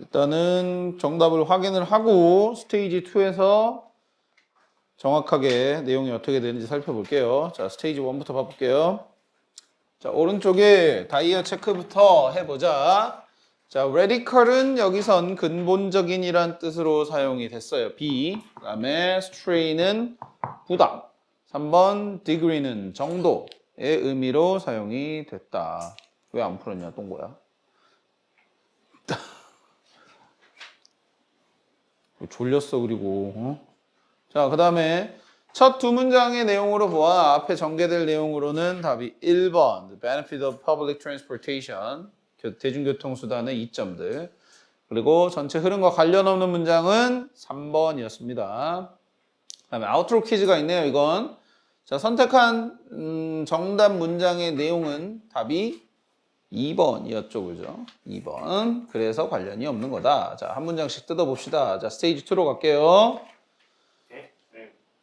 일단은 정답을 확인을 하고 스테이지 2에서 정확하게 내용이 어떻게 되는지 살펴볼게요. 자, 스테이지 1부터 봐볼게요. 자, 오른쪽에 다이어 체크부터 해보자. 자, radical은 여기선 근본적인이란 뜻으로 사용이 됐어요. B. 그 다음에 stray는 부당. 3번 degree는 정도의 의미로 사용이 됐다. 왜 안 풀었냐, 똥거야? 졸렸어, 그리고. 어? 자, 그 다음에 첫 두 문장의 내용으로 보아 앞에 전개될 내용으로는 답이 1번 The benefit of public transportation 대중교통수단의 2점들. 그리고 전체 흐름과 관련 없는 문장은 3번이었습니다. 그 다음에 아웃트로 퀴즈가 있네요. 이건 자, 선택한 정답 문장의 내용은 답이 2번이었죠. 그죠? 2번. 그래서 관련이 없는 거다. 자, 한 문장씩 뜯어봅시다. 자, 스테이지 2로 갈게요.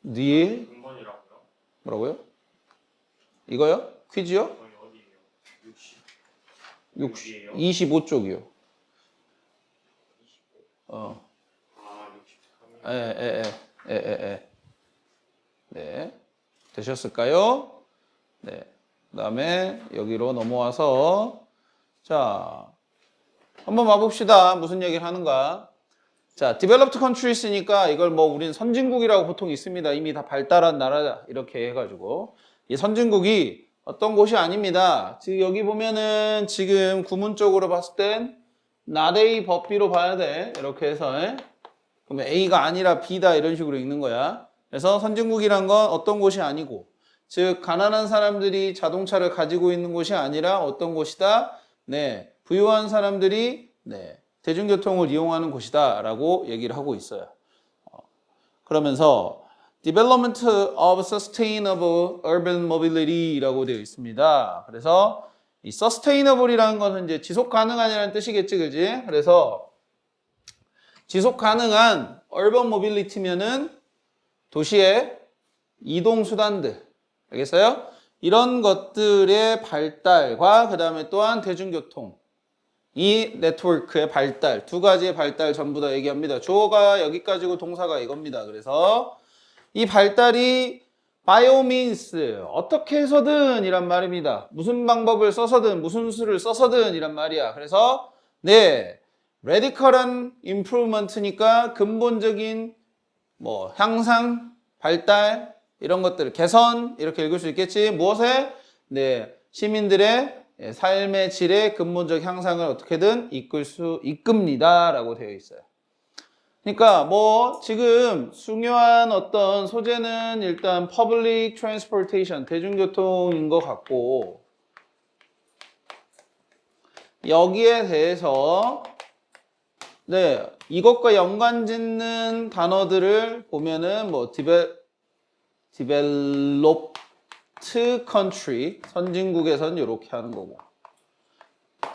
네. 근본이라고요? 뭐라고요? 이거요? 퀴즈요? 거기 어디예요? 60, 25쪽이요. 25? 어. 아, 63. 네. 되셨을까요? 네. 그 다음에 여기로 넘어와서 자, 한번 봐봅시다. 무슨 얘기를 하는가? 자, developed countryes니까 이걸 뭐 우리는 선진국이라고 보통 있습니다. 이미 다 발달한 나라 이렇게 해가지고 이 선진국이 어떤 곳이 아닙니다. 지금 여기 보면은 지금 구문적으로 봤을 땐 not A but B로 봐야 돼. 이렇게 해서 그러면 A가 아니라 B다 이런 식으로 읽는 거야. 그래서 선진국이란 건 어떤 곳이 아니고 즉 가난한 사람들이 자동차를 가지고 있는 곳이 아니라 어떤 곳이다? 네, 부유한 사람들이 네. 대중교통을 이용하는 곳이다 라고 얘기를 하고 있어요. 그러면서 Development of Sustainable Urban Mobility 라고 되어 있습니다. 그래서 이 Sustainable이라는 것은 이제 지속 가능한이라는 뜻이겠지, 그지? 그래서 지속 가능한 Urban Mobility면은 도시의 이동 수단들, 알겠어요? 이런 것들의 발달과 그 다음에 또한 대중교통 이 네트워크의 발달, 두 가지의 발달 전부 다 얘기합니다. 주어가 여기까지고 동사가 이겁니다. 그래서 이 발달이 by all means, 어떻게 해서든 이란 말입니다. 무슨 방법을 써서든, 무슨 수를 써서든 이란 말이야. 그래서 네, radical한 improvement니까 근본적인 뭐 향상, 발달 이런 것들, 개선 이렇게 읽을 수 있겠지. 무엇에? 네, 시민들의 삶의 질의 근본적 향상을 어떻게든 이끕니다 라고 되어 있어요. 그러니까 뭐 지금 중요한 어떤 소재는 일단 public transportation 대중교통인 것 같고 여기에 대해서 네, 이것과 연관 짓는 단어들을 보면은 뭐 developed country, 선진국에서는 이렇게 하는 거고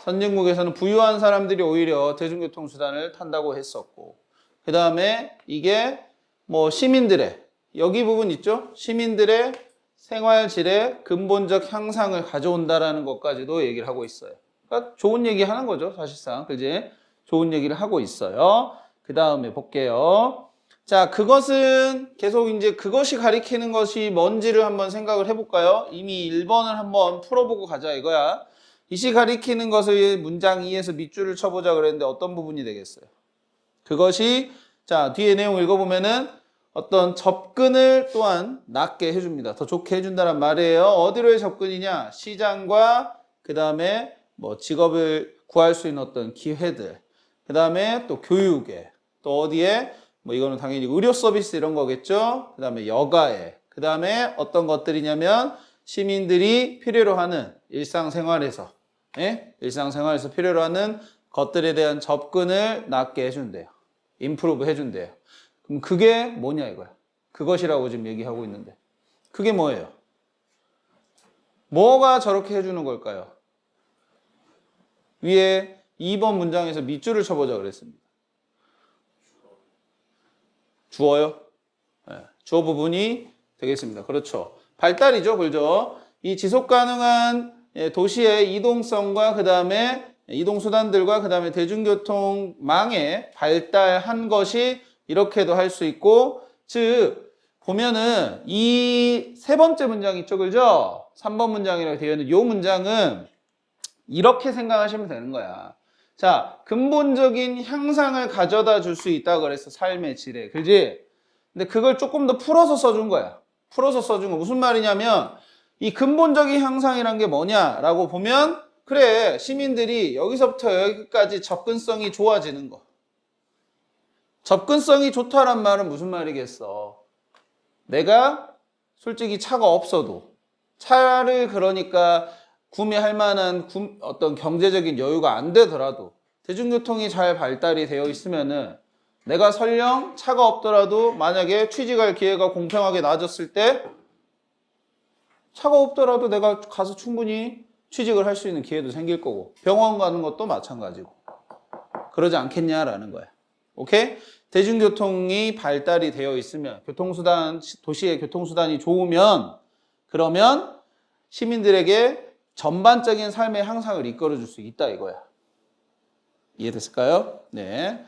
선진국에서는 부유한 사람들이 오히려 대중교통 수단을 탄다고 했었고 그 다음에 이게 뭐 시민들의 여기 부분 있죠? 시민들의 생활질의 근본적 향상을 가져온다라는 것까지도 얘기를 하고 있어요. 그러니까 좋은 얘기 하는 거죠, 사실상. 그지? 좋은 얘기를 하고 있어요. 그 다음에 볼게요. 자, 그것은 계속 이제 그것이 가리키는 것이 뭔지를 한번 생각을 해볼까요? 이미 1번을 한번 풀어보고 가자 이거야. 이시 가리키는 것을 문장 2에서 밑줄을 쳐보자 그랬는데 어떤 부분이 되겠어요? 그것이 자, 뒤에 내용 읽어보면은 어떤 접근을 또한 낮게 해줍니다. 더 좋게 해준다는 말이에요. 어디로의 접근이냐? 시장과 그 다음에 뭐 직업을 구할 수 있는 어떤 기회들 그 다음에 또 교육에 또 어디에 뭐 이거는 당연히 의료 서비스 이런 거겠죠. 그 다음에 여가에 그 다음에 어떤 것들이냐면 시민들이 필요로 하는 일상생활에서 일상생활에서 필요로 하는 것들에 대한 접근을 낮게 해준대요. 임프루브 해준대요. 그럼 그게 뭐냐 이거야. 그것이라고 지금 얘기하고 있는데 그게 뭐예요? 뭐가 저렇게 해주는 걸까요? 위에 2번 문장에서 밑줄을 쳐보자 그랬습니다. 주어요? 네, 주어 부분이 되겠습니다. 그렇죠. 발달이죠. 그렇죠. 이 지속 가능한 도시의 이동성과 그 다음에 이동수단들과 그 다음에 대중교통망에 발달한 것이 이렇게도 할 수 있고, 즉 보면은 이 세 번째 문장 있죠, 그죠? 3번 문장이라고 되어 있는 이 문장은 이렇게 생각하시면 되는 거야. 자, 근본적인 향상을 가져다 줄 수 있다 그랬어, 삶의 질에. 그지? 근데 그걸 조금 더 풀어서 써준 거야. 풀어서 써준 거 무슨 말이냐면, 이 근본적인 향상이란 게 뭐냐라고 보면, 그래, 시민들이 여기서부터 여기까지 접근성이 좋아지는 거. 접근성이 좋다란 말은 무슨 말이겠어? 내가 솔직히 차가 없어도 차를 그러니까 구매할 만한 어떤 경제적인 여유가 안 되더라도 대중교통이 잘 발달이 되어 있으면은 내가 설령 차가 없더라도 만약에 취직할 기회가 공평하게 나아졌을 때 차가 없더라도 내가 가서 충분히 취직을 할 수 있는 기회도 생길 거고 병원 가는 것도 마찬가지고 그러지 않겠냐라는 거야. 오케이? 대중교통이 발달이 되어 있으면 교통수단, 도시의 교통수단이 좋으면 그러면 시민들에게 전반적인 삶의 향상을 이끌어 줄 수 있다 이거야. 이해됐을까요? 네.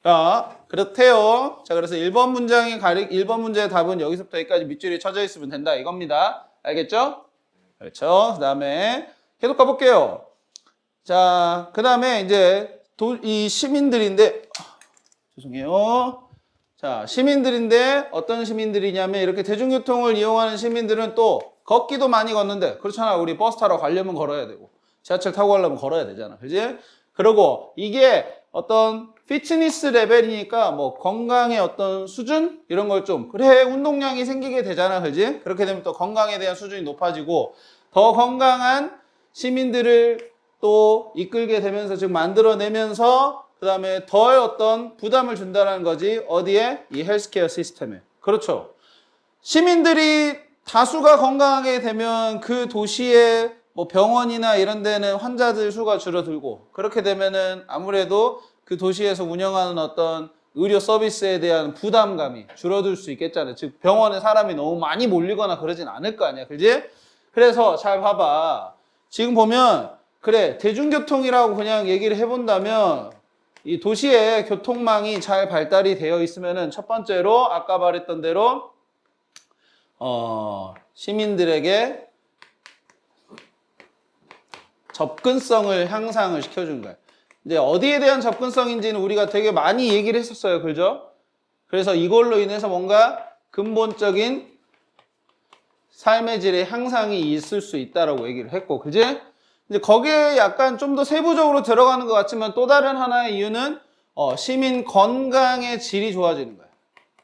자, 그렇대요. 자, 그래서 1번 문제의 답은 여기서부터 여기까지 밑줄이 쳐져 있으면 된다 이겁니다. 알겠죠? 그렇죠. 그 다음에 계속 가볼게요. 자, 그 다음에 이제 이 시민들인데, 죄송해요. 자, 시민들인데 어떤 시민들이냐면 이렇게 대중교통을 이용하는 시민들은 또 걷기도 많이 걷는데 그렇잖아. 우리 버스 타러 가려면 걸어야 되고 지하철 타고 가려면 걸어야 되잖아. 그지? 그리고 이게 어떤 피트니스 레벨이니까 뭐 건강의 어떤 수준 이런 걸 좀 그래 운동량이 생기게 되잖아. 그지? 그렇게 되면 또 건강에 대한 수준이 높아지고 더 건강한 시민들을 또 이끌게 되면서 지금 만들어내면서 그 다음에 덜 어떤 부담을 준다는 거지. 어디에? 이 헬스케어 시스템에. 그렇죠. 시민들이 다수가 건강하게 되면 그 도시의 뭐 병원이나 이런 데는 환자들 수가 줄어들고 그렇게 되면은 아무래도 그 도시에서 운영하는 어떤 의료 서비스에 대한 부담감이 줄어들 수 있겠잖아요. 즉 병원에 사람이 너무 많이 몰리거나 그러진 않을 거 아니야. 그지? 그래서 잘 봐봐. 지금 보면 그래 대중교통이라고 그냥 얘기를 해본다면 이 도시의 교통망이 잘 발달이 되어 있으면은 첫 번째로 아까 말했던 대로 시민들에게 접근성을 향상을 시켜준 거예요. 이제 어디에 대한 접근성인지는 우리가 되게 많이 얘기를 했었어요. 그죠? 그래서 이걸로 인해서 뭔가 근본적인 삶의 질의 향상이 있을 수 있다라고 얘기를 했고, 그지? 이제 거기에 약간 좀 더 세부적으로 들어가는 것 같지만 또 다른 하나의 이유는 시민 건강의 질이 좋아지는 거야.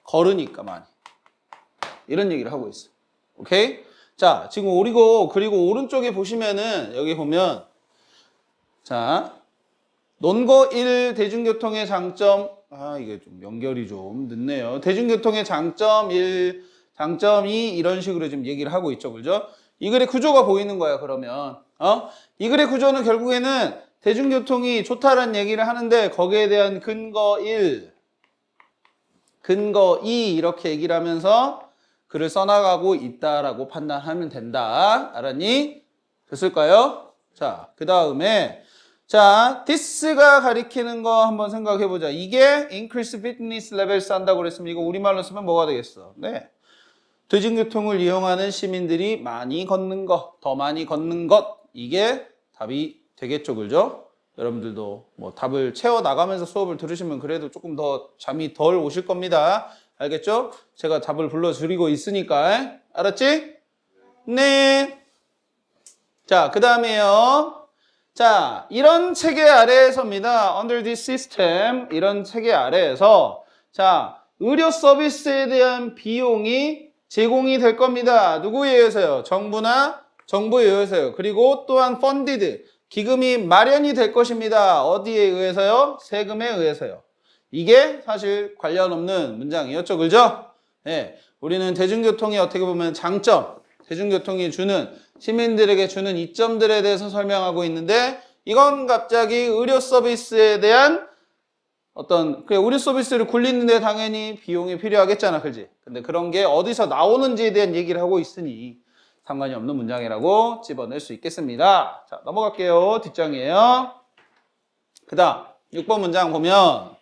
걸으니까 많이. 이런 얘기를 하고 있어. 오케이? 자, 지금 그리고 오른쪽에 보시면은 여기 보면 자, 논거 1 대중교통의 장점 이게 좀 연결이 좀 늦네요. 대중교통의 장점 1, 장점 2 이런 식으로 지금 얘기를 하고 있죠. 그죠? 이 글의 구조가 보이는 거야, 그러면. 이 글의 구조는 결국에는 대중교통이 좋다라는 얘기를 하는데 거기에 대한 근거 1, 근거 2 이렇게 얘기를 하면서 글을 써나가고 있다라고 판단하면 된다. 알았니? 됐을까요? 자, 그 다음에 자, this가 가리키는 거 한번 생각해 보자. 이게 increase fitness levels 한다고 그랬으면 이거 우리말로 쓰면 뭐가 되겠어? 네. 대중교통을 이용하는 시민들이 많이 걷는 것, 더 많이 걷는 것 이게 답이 되겠죠. 그죠? 여러분들도 뭐 답을 채워 나가면서 수업을 들으시면 그래도 조금 더 잠이 덜 오실 겁니다. 알겠죠? 제가 답을 불러드리고 있으니까. 알았지? 네. 자, 그 다음에요. 자, 이런 체계 아래에서입니다. Under this system. 이런 체계 아래에서. 자, 의료 서비스에 대한 비용이 제공이 될 겁니다. 누구에 의해서요? 정부나 정부에 의해서요. 그리고 또한 funded. 기금이 마련이 될 것입니다. 어디에 의해서요? 세금에 의해서요. 이게 사실 관련 없는 문장이었죠. 그죠? 네. 우리는 대중교통이 어떻게 보면 장점, 대중교통이 주는, 시민들에게 주는 이점들에 대해서 설명하고 있는데 이건 갑자기 의료 서비스에 대한 의료 서비스를 굴리는데 당연히 비용이 필요하겠잖아. 그지? 근데 그런 게 어디서 나오는지에 대한 얘기를 하고 있으니 상관이 없는 문장이라고 집어낼 수 있겠습니다. 자, 넘어갈게요. 뒷장이에요. 그 다음 6번 문장 보면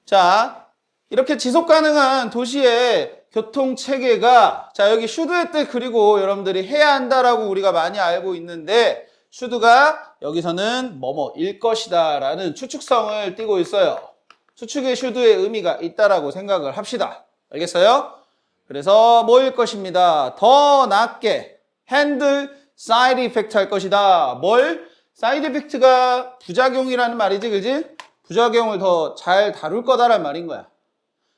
자 이렇게 지속 가능한 도시의 교통 체계가 자 여기 should의 뜻 그리고 여러분들이 해야 한다라고 우리가 많이 알고 있는데 should가 여기서는 뭐뭐일 것이다 라는 추측성을 띠고 있어요. 추측의 should의 의미가 있다라고 생각을 합시다. 알겠어요? 그래서 뭐일 것입니다. 더 낮게 handle side effect 할 것이다. 뭘? side effect가 부작용이라는 말이지, 그지? 부작용을 더 잘 다룰 거다라는 말인 거야.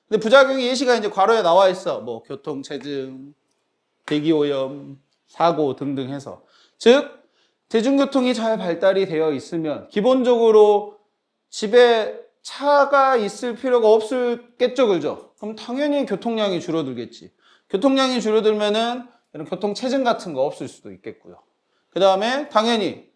근데 부작용이 예시가 이제 괄호에 나와 있어. 뭐 교통체증, 대기오염, 사고 등등 해서. 즉 대중교통이 잘 발달이 되어 있으면 기본적으로 집에 차가 있을 필요가 없겠죠, 그죠? 그럼 당연히 교통량이 줄어들겠지. 교통량이 줄어들면은 이런 교통체증 같은 거 없을 수도 있겠고요. 그 다음에 당연히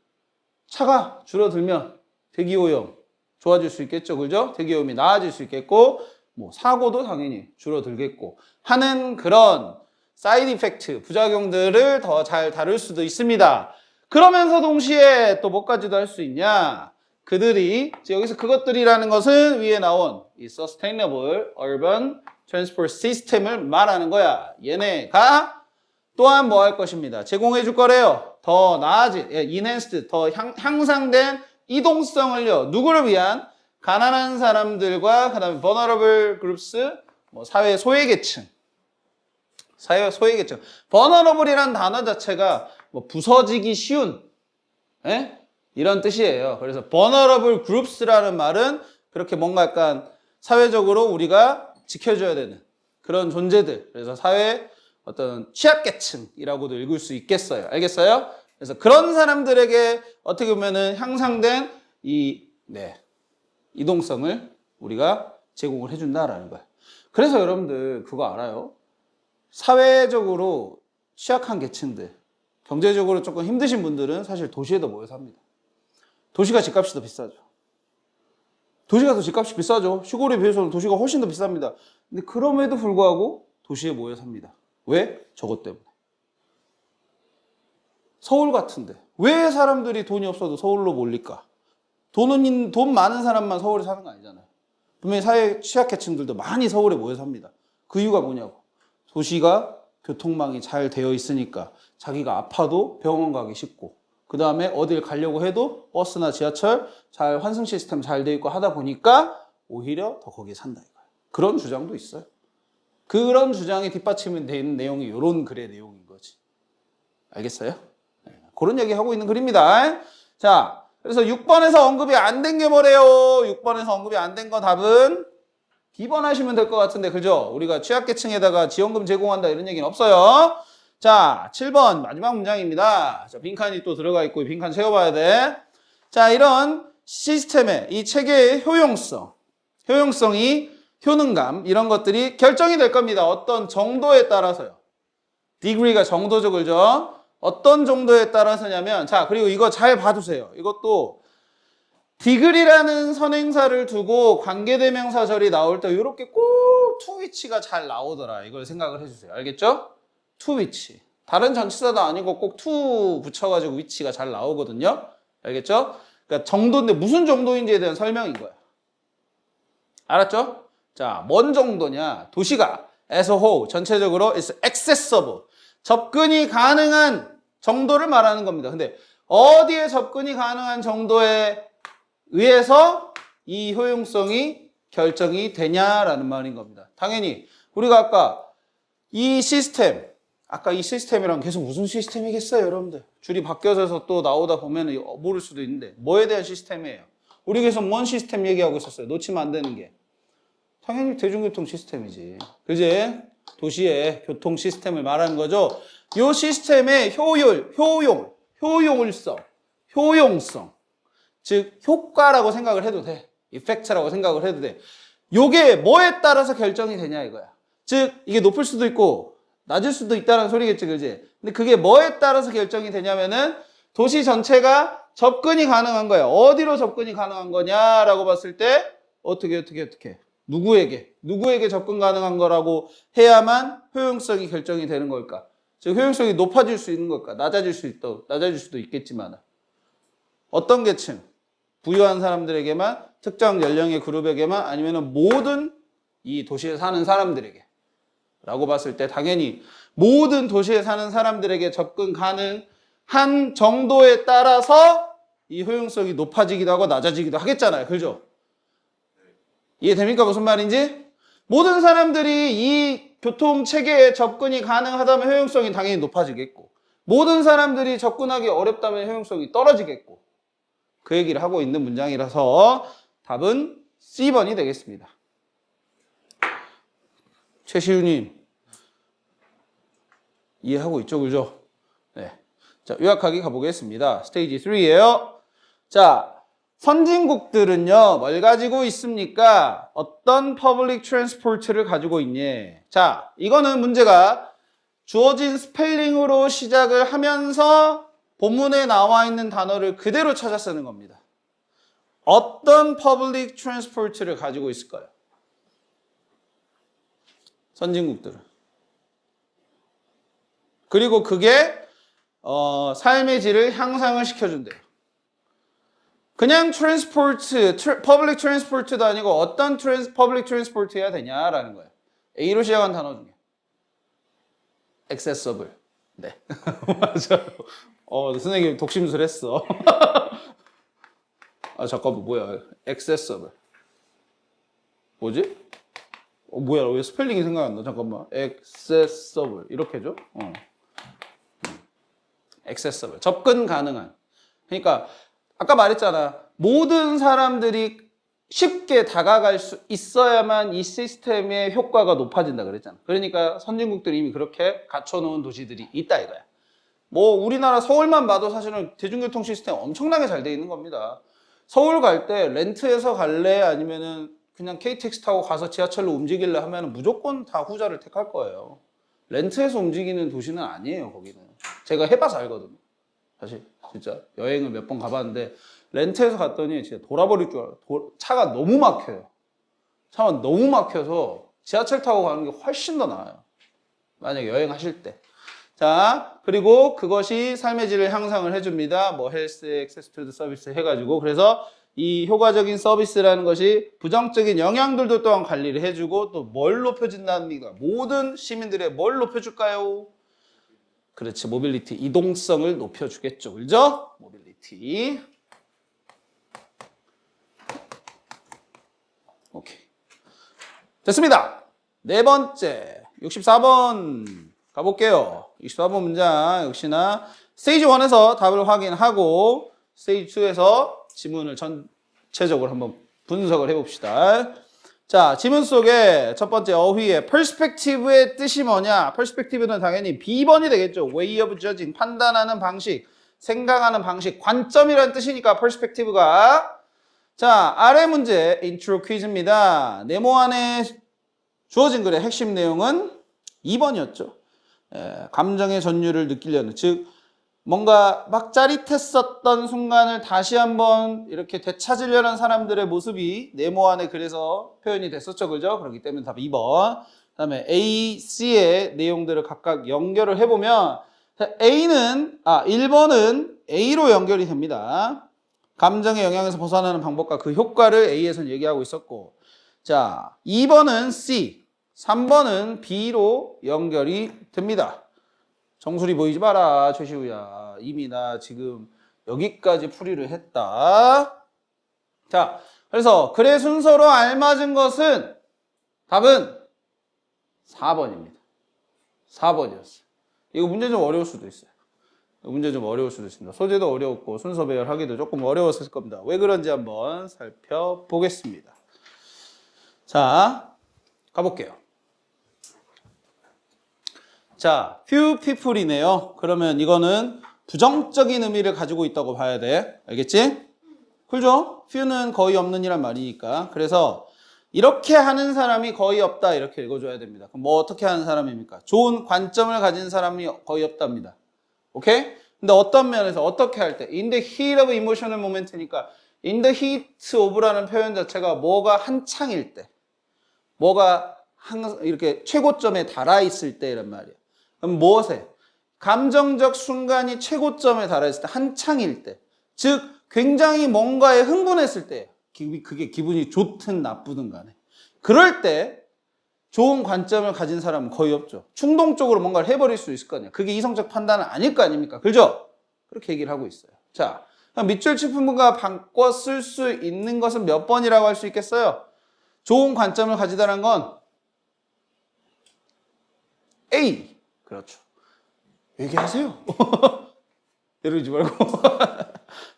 차가 줄어들면 대기오염 좋아질 수 있겠죠, 그죠? 대기오염이 나아질 수 있겠고, 뭐 사고도 당연히 줄어들겠고 하는 그런 사이드 이펙트, 부작용들을 더 잘 다룰 수도 있습니다. 그러면서 동시에 또 뭐까지도 할 수 있냐? 그들이 여기서 그것들이라는 것은 위에 나온 이 Sustainable Urban Transport System을 말하는 거야. 얘네가 또한 뭐 할 것입니다. 제공해 줄 거래요. 더 나아진, enhanced, 더 향상된 이동성을요. 누구를 위한? 가난한 사람들과 그다음에 vulnerable groups, 뭐 사회 소외계층. 사회 소외계층. vulnerable이란 단어 자체가 뭐 부서지기 쉬운, 이런 뜻이에요. 그래서 vulnerable groups라는 말은 그렇게 뭔가 약간 사회적으로 우리가 지켜줘야 되는 그런 존재들. 그래서 사회 어떤 취약계층이라고도 읽을 수 있겠어요. 알겠어요? 그래서 그런 사람들에게 어떻게 보면은 향상된 이동성을 우리가 제공을 해준다라는 거예요. 그래서 여러분들 그거 알아요? 사회적으로 취약한 계층들, 경제적으로 조금 힘드신 분들은 사실 도시에도 모여 삽니다. 도시가 집값이 더 비싸죠. 도시가 더 집값이 비싸죠. 시골에 비해서는 도시가 훨씬 더 비쌉니다. 근데 그럼에도 불구하고 도시에 모여 삽니다. 왜? 저것 때문에. 서울 같은데 왜 사람들이 돈이 없어도 서울로 몰릴까? 돈 많은 사람만 서울에 사는 거 아니잖아요. 분명히 사회 취약계층들도 많이 서울에 모여 삽니다. 그 이유가 뭐냐고. 도시가 교통망이 잘 되어 있으니까 자기가 아파도 병원 가기 쉽고 그 다음에 어딜 가려고 해도 버스나 지하철 잘 환승 시스템 잘 되어 있고 하다 보니까 오히려 더 거기에 산다 이거예요. 그런 주장도 있어요. 그런 주장이 뒷받침이 되는 내용이 이런 글의 내용인 거지. 알겠어요? 네, 그런 얘기 하고 있는 글입니다. 자, 그래서 6번에서 언급이 안 된 게 뭐래요? 6번에서 언급이 안 된 거 답은 B번 하시면 될 것 같은데, 그죠? 우리가 취약계층에다가 지원금 제공한다 이런 얘기는 없어요. 자, 7번 마지막 문장입니다. 자, 빈칸이 또 들어가 있고 빈칸 채워봐야 돼. 자, 이런 시스템의 이 체계의 효용성이 효능감 이런 것들이 결정이 될 겁니다. 어떤 정도에 따라서요. degree가 정도죠, 그죠? 어떤 정도에 따라서냐면 자, 그리고 이거 잘 봐두세요. 이것도 degree라는 선행사를 두고 관계대명사절이 나올 때 이렇게 꼭 to which가 잘 나오더라. 이걸 생각을 해주세요. 알겠죠? to which. 다른 전치사도 아니고 꼭 to 붙여가지고 which가 잘 나오거든요. 알겠죠? 그러니까 정도인데 무슨 정도인지에 대한 설명인 거야. 알았죠? 자, 뭔 정도냐? 도시가 as a whole, 전체적으로 is accessible. 접근이 가능한 정도를 말하는 겁니다. 근데 어디에 접근이 가능한 정도에 의해서 이 효용성이 결정이 되냐라는 말인 겁니다. 당연히 우리가 아까 이 시스템이랑 계속 무슨 시스템이겠어요, 여러분들? 줄이 바뀌어서 또 나오다 보면 모를 수도 있는데 뭐에 대한 시스템이에요? 우리 계속 뭔 시스템 얘기하고 있었어요? 놓치면 안 되는 게. 당연히 대중교통 시스템이지. 그지? 도시의 교통 시스템을 말하는 거죠. 이 시스템의 효용성. 즉, 효과라고 생각을 해도 돼. 이펙트라고 생각을 해도 돼. 요게 뭐에 따라서 결정이 되냐 이거야. 즉, 이게 높을 수도 있고 낮을 수도 있다는 소리겠지, 그지? 근데 그게 뭐에 따라서 결정이 되냐면은 도시 전체가 접근이 가능한 거야. 어디로 접근이 가능한 거냐라고 봤을 때 어떻게 누구에게 접근 가능한 거라고 해야만 효용성이 결정이 되는 걸까? 즉 효용성이 높아질 수 있는 걸까? 낮아질 수도 있겠지만 어떤 계층? 부유한 사람들에게만, 특정 연령의 그룹에게만, 아니면 모든 이 도시에 사는 사람들에게 라고 봤을 때 당연히 모든 도시에 사는 사람들에게 접근 가능한 정도에 따라서 이 효용성이 높아지기도 하고 낮아지기도 하겠잖아요. 그죠? 이해됩니까? 무슨 말인지? 모든 사람들이 이 교통체계에 접근이 가능하다면 효용성이 당연히 높아지겠고, 모든 사람들이 접근하기 어렵다면 효용성이 떨어지겠고, 그 얘기를 하고 있는 문장이라서 답은 C번이 되겠습니다. 최시우님 이해하고 있죠? 그죠? 네. 자, 요약하기 가보겠습니다. 스테이지 3예요. 자, 선진국들은요, 뭘 가지고 있습니까? 어떤 퍼블릭 트랜스포트를 가지고 있니? 자, 이거는 문제가 주어진 스펠링으로 시작을 하면서 본문에 나와 있는 단어를 그대로 찾아 쓰는 겁니다. 어떤 퍼블릭 트랜스포트를 가지고 있을까요? 선진국들은. 그리고 그게 삶의 질을 향상을 시켜준대요. 그냥 퍼블릭 트랜스포트도 아니고 어떤 퍼블릭 트랜스포트 해야 되냐라는 거예요. A로 시작한 단어 중에. accessible. 네. 맞아요. 선생님 독심술했어. 아, 잠깐만, 뭐야. accessible. 뭐지? 뭐야, 왜 스펠링이 생각 안 나? 잠깐만. accessible. 이렇게죠? accessible. 접근 가능한. 그러니까, 아까 말했잖아. 모든 사람들이 쉽게 다가갈 수 있어야만 이 시스템의 효과가 높아진다 그랬잖아. 그러니까 선진국들이 이미 그렇게 갖춰놓은 도시들이 있다 이거야. 뭐 우리나라 서울만 봐도 사실은 대중교통 시스템 엄청나게 잘 돼 있는 겁니다. 서울 갈 때 렌트해서 갈래 아니면은 그냥 KTX 타고 가서 지하철로 움직일래 하면은 무조건 다 후자를 택할 거예요. 렌트해서 움직이는 도시는 아니에요, 거기는. 제가 해봐서 알거든요. 사실 진짜 여행을 몇 번 가봤는데 렌트해서 갔더니 진짜 돌아버릴 줄 알아요. 차가 너무 막혀요. 차가 너무 막혀서 지하철 타고 가는 게 훨씬 더 나아요. 만약에 여행하실 때. 자, 그리고 그것이 삶의 질을 향상을 해줍니다. 뭐 헬스, 액세스 투 서비스 해가지고. 그래서 이 효과적인 서비스라는 것이 부정적인 영향들도 또한 관리를 해주고 또 뭘 높여준답니까? 모든 시민들의 뭘 높여줄까요? 그렇지, 모빌리티, 이동성을 높여주겠죠. 그죠? 모빌리티. 오케이. 됐습니다. 네 번째, 64번 가볼게요. 64번 문장 역시나 스테이지 1에서 답을 확인하고 스테이지 2에서 지문을 전체적으로 한번 분석을 해봅시다. 자, 지문 속에 첫 번째 어휘의 perspective의 뜻이 뭐냐? perspective는 당연히 B번이 되겠죠. way of judging, 판단하는 방식, 생각하는 방식, 관점이라는 뜻이니까 perspective가. 자, 아래 문제 인트로 퀴즈입니다. 네모 안에 주어진 글의 핵심 내용은 2번이었죠. 감정의 전율을 느끼려는, 즉 뭔가 막 짜릿했었던 순간을 다시 한번 이렇게 되찾으려는 사람들의 모습이 네모 안에 그래서 표현이 됐었죠. 그죠? 그렇기 때문에 답 2번. 그 다음에 A, C의 내용들을 각각 연결을 해보면 1번은 A로 연결이 됩니다. 감정의 영향에서 벗어나는 방법과 그 효과를 A에서는 얘기하고 있었고, 자, 2번은 C, 3번은 B로 연결이 됩니다. 정수리 보이지 마라, 최시우야. 이미 나 지금 여기까지 풀이를 했다. 자, 그래서 글의 순서로 알맞은 것은 답은 4번입니다. 4번이었어요. 이거 문제 좀 어려울 수도 있어요. 문제 좀 어려울 수도 있습니다. 소재도 어려웠고 순서 배열하기도 조금 어려웠을 겁니다. 왜 그런지 한번 살펴보겠습니다. 자, 가볼게요. 자, few people이네요. 그러면 이거는 부정적인 의미를 가지고 있다고 봐야 돼. 알겠지? 그죠? few는 거의 없는 이란 말이니까. 그래서 이렇게 하는 사람이 거의 없다, 이렇게 읽어줘야 됩니다. 그럼 뭐 어떻게 하는 사람입니까? 좋은 관점을 가진 사람이 거의 없답니다. 오케이? 근데 어떤 면에서 어떻게 할 때? In the heat of emotional moment니까 in the heat of라는 표현 자체가 뭐가 한창일 때, 뭐가 항상 이렇게 최고점에 달아 있을 때 이란 말이에요. 그럼 무엇에? 감정적 순간이 최고점에 달아 있을 때, 한창일 때. 즉 굉장히 뭔가에 흥분했을 때, 그게 기분이 좋든 나쁘든 간에. 그럴 때 좋은 관점을 가진 사람은 거의 없죠. 충동적으로 뭔가를 해버릴 수 있을 거 아니에요. 그게 이성적 판단은 아닐 거 아닙니까? 그죠? 그렇게 얘기를 하고 있어요. 자, 밑줄 짚은분과 바꿔 쓸 수 있는 것은 몇 번이라고 할 수 있겠어요? 좋은 관점을 가지다는 건 A. 그렇죠. 얘기하세요. 이러지 말고.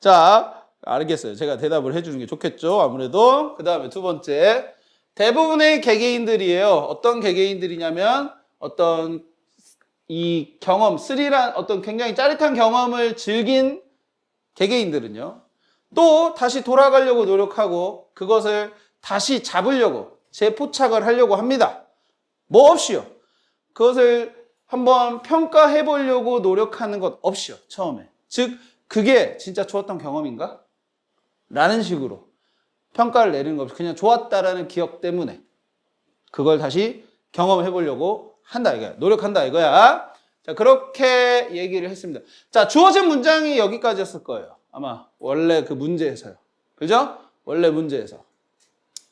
자, 알겠어요. 제가 대답을 해주는 게 좋겠죠. 아무래도. 그 다음에 두 번째. 대부분의 개개인들이에요. 어떤 개개인들이냐면 어떤 이 경험, 스릴한 어떤 굉장히 짜릿한 경험을 즐긴 개개인들은요. 또 다시 돌아가려고 노력하고 그것을 다시 잡으려고 재포착을 하려고 합니다. 뭐 없이요. 그것을 한번 평가해 보려고 노력하는 것 없이요. 처음에. 즉 그게 진짜 좋았던 경험인가? 라는 식으로 평가를 내리는 것 없이 그냥 좋았다라는 기억 때문에 그걸 다시 경험해 보려고 한다 이거야. 노력한다 이거야. 자, 그렇게 얘기를 했습니다. 자, 주어진 문장이 여기까지였을 거예요. 아마 원래 그 문제에서요. 그죠? 원래 문제에서.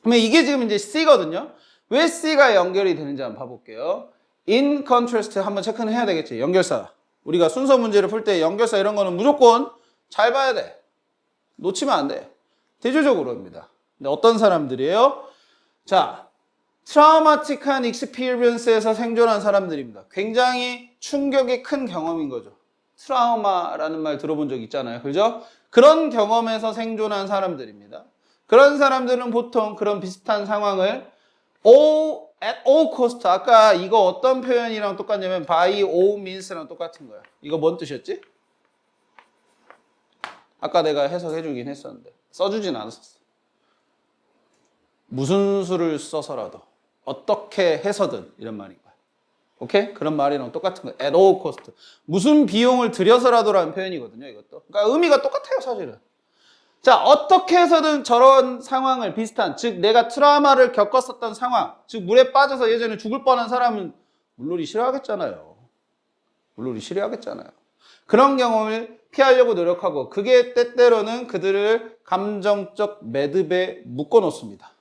그러면 이게 지금 이제 C거든요. 왜 C가 연결이 되는지 한번 봐볼게요. In contrast 한번 체크는 해야 되겠지. 연결사. 우리가 순서 문제를 풀 때 연결사 이런 거는 무조건 잘 봐야 돼. 놓치면 안 돼. 대조적으로입니다. 근데 어떤 사람들이에요? 자, 트라우마틱한 익스피리언스에서 생존한 사람들입니다. 굉장히 충격이 큰 경험인 거죠. 트라우마라는 말 들어본 적 있잖아요. 그죠? 그런 경험에서 생존한 사람들입니다. 그런 사람들은 보통 그런 비슷한 상황을 at all cost. 아까 이거 어떤 표현이랑 똑같냐면 by all means랑 똑같은 거야. 이거 뭔 뜻이었지? 아까 내가 해석해 주긴 했었는데 써주진 않았었어. 무슨 수를 써서라도 어떻게 해서든 이런 말인 거야. 오케이? 그런 말이랑 똑같은 거야. at all cost. 무슨 비용을 들여서라도라는 표현이거든요. 이것도. 그러니까 의미가 똑같아요, 사실은. 자, 어떻게 해서든 저런 상황을 비슷한, 즉 내가 트라우마를 겪었었던 상황, 즉 물에 빠져서 예전에 죽을 뻔한 사람은 물놀이 싫어하겠잖아요. 물놀이 싫어하겠잖아요. 그런 경험을 피하려고 노력하고 그게 때때로는 그들을 감정적 매듭에 묶어놓습니다.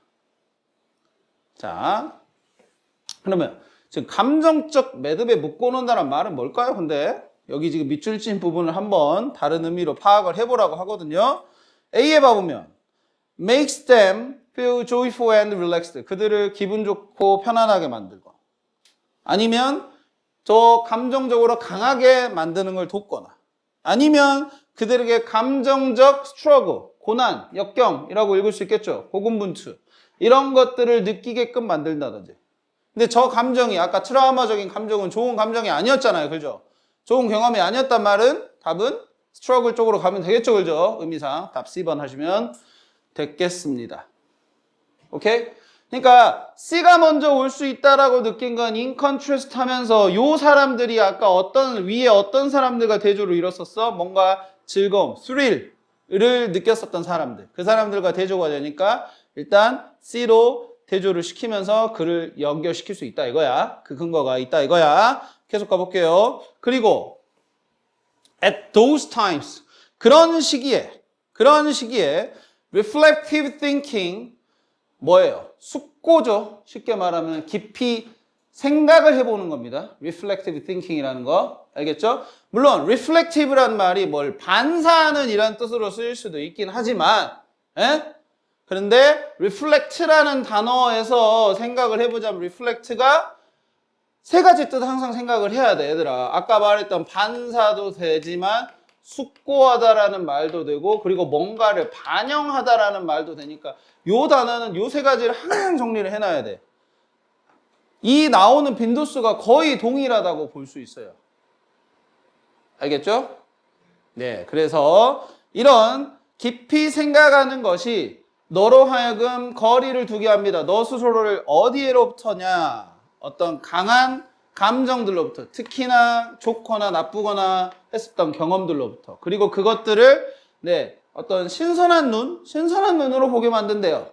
자, 그러면 지금 감정적 매듭에 묶어놓는다는 말은 뭘까요? 근데 여기 지금 밑줄 친 부분을 한번 다른 의미로 파악을 해보라고 하거든요. A에 봐보면 makes them feel joyful and relaxed. 그들을 기분 좋고 편안하게 만들고 아니면 저 감정적으로 강하게 만드는 걸 돕거나 아니면 그들에게 감정적 스트러글, 고난, 역경이라고 읽을 수 있겠죠. 고군분투 이런 것들을 느끼게끔 만든다든지. 근데 저 감정이 아까 트라우마적인 감정은 좋은 감정이 아니었잖아요. 그죠? 좋은 경험이 아니었단 말은 답은 스트러글 쪽으로 가면 되겠죠. 그죠? 의미상 답 C번 하시면 됐겠습니다. 오케이? 그러니까 C가 먼저 올 수 있다라고 느낀 건 in contrast 하면서 요 사람들이 아까 위에 어떤 사람들과 대조를 이뤘었어? 뭔가 즐거움, 스릴을 느꼈었던 사람들. 그 사람들과 대조가 되니까 일단 C로 대조를 시키면서 그를 연결시킬 수 있다 이거야. 그 근거가 있다 이거야. 계속 가볼게요. 그리고 at those times 그런 시기에 reflective thinking 뭐예요? 숙고죠. 쉽게 말하면 깊이 생각을 해보는 겁니다. reflective thinking이라는 거 알겠죠? 물론 reflective라는 말이 뭘 반사하는 이란 뜻으로 쓰일 수도 있긴 하지만 그런데 reflect라는 단어에서 생각을 해보자면 reflect가 세 가지 뜻 항상 생각을 해야 돼, 얘들아. 아까 말했던 반사도 되지만 숙고하다라는 말도 되고 그리고 뭔가를 반영하다라는 말도 되니까 요 단어는 요 세 가지를 항상 정리를 해놔야 돼. 이 나오는 빈도수가 거의 동일하다고 볼 수 있어요. 알겠죠? 네, 그래서 이런 깊이 생각하는 것이 너로 하여금 거리를 두게 합니다. 너 스스로를 어디로부터냐? 어떤 강한 감정들로부터, 특히나 좋거나 나쁘거나 했었던 경험들로부터. 그리고 그것들을 어떤 신선한 눈으로 보게 만든대요.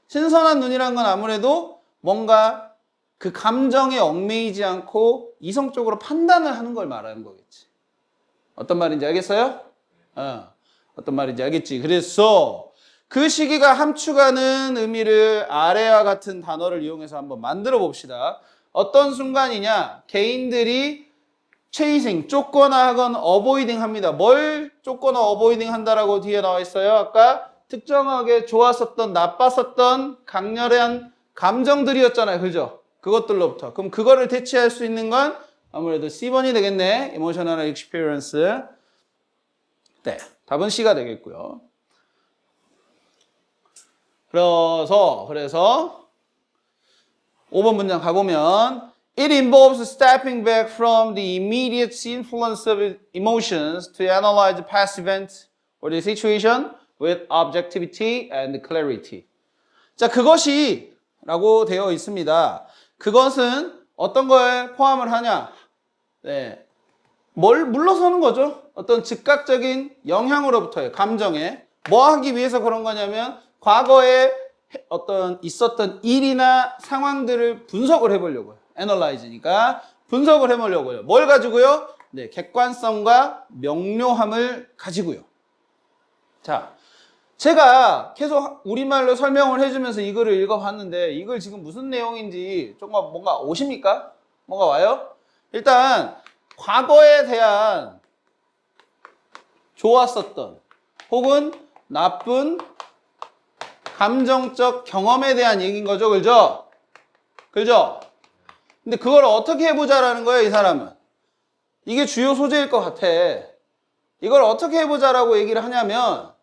신선한 눈이란 건 아무래도 뭔가 그 감정에 얽매이지 않고 이성적으로 판단을 하는 걸 말하는 거겠지. 어떤 말인지 알겠어요? 어떤 말인지 알겠지? 그래서 그 시기가 함축하는 의미를 아래와 같은 단어를 이용해서 한번 만들어 봅시다. 어떤 순간이냐? 개인들이 chasing, 쫓거나 하건 avoiding 합니다. 뭘 쫓거나 avoiding 한다라고 뒤에 나와 있어요? 아까 특정하게 좋았었던, 나빴었던 강렬한 감정들이었잖아요. 그죠? 그것들로부터. 그럼 그거를 대체할 수 있는 건 아무래도 C번이 되겠네. emotional experience. 네, 답은 C가 되겠고요. 그래서 5번 문장 가보면 It involves stepping back from the immediate influence of emotions to analyze the past event or the situation with objectivity and clarity. 자, 그것이 라고 되어 있습니다. 그것은 어떤 거에 포함을 하냐? 네. 뭘 물러서는 거죠? 어떤 즉각적인 영향으로부터의 감정에 뭐 하기 위해서 그런 거냐면 과거에 어떤 있었던 일이나 상황들을 분석을 해보려고요. analyze니까 분석을 해보려고요. 뭘 가지고요? 네, 객관성과 명료함을 가지고요. 자, 제가 계속 우리말로 설명을 해주면서 이거를 읽어봤는데 이걸 지금 무슨 내용인지 조금 뭔가 오십니까? 뭔가 와요? 일단 과거에 대한 좋았었던 혹은 나쁜 감정적 경험에 대한 얘기인 거죠. 그죠? 그죠? 근데 그걸 어떻게 해보자라는 거예요, 이 사람은. 이게 주요 소재일 것 같아. 이걸 어떻게 해보자라고 얘기를 하냐면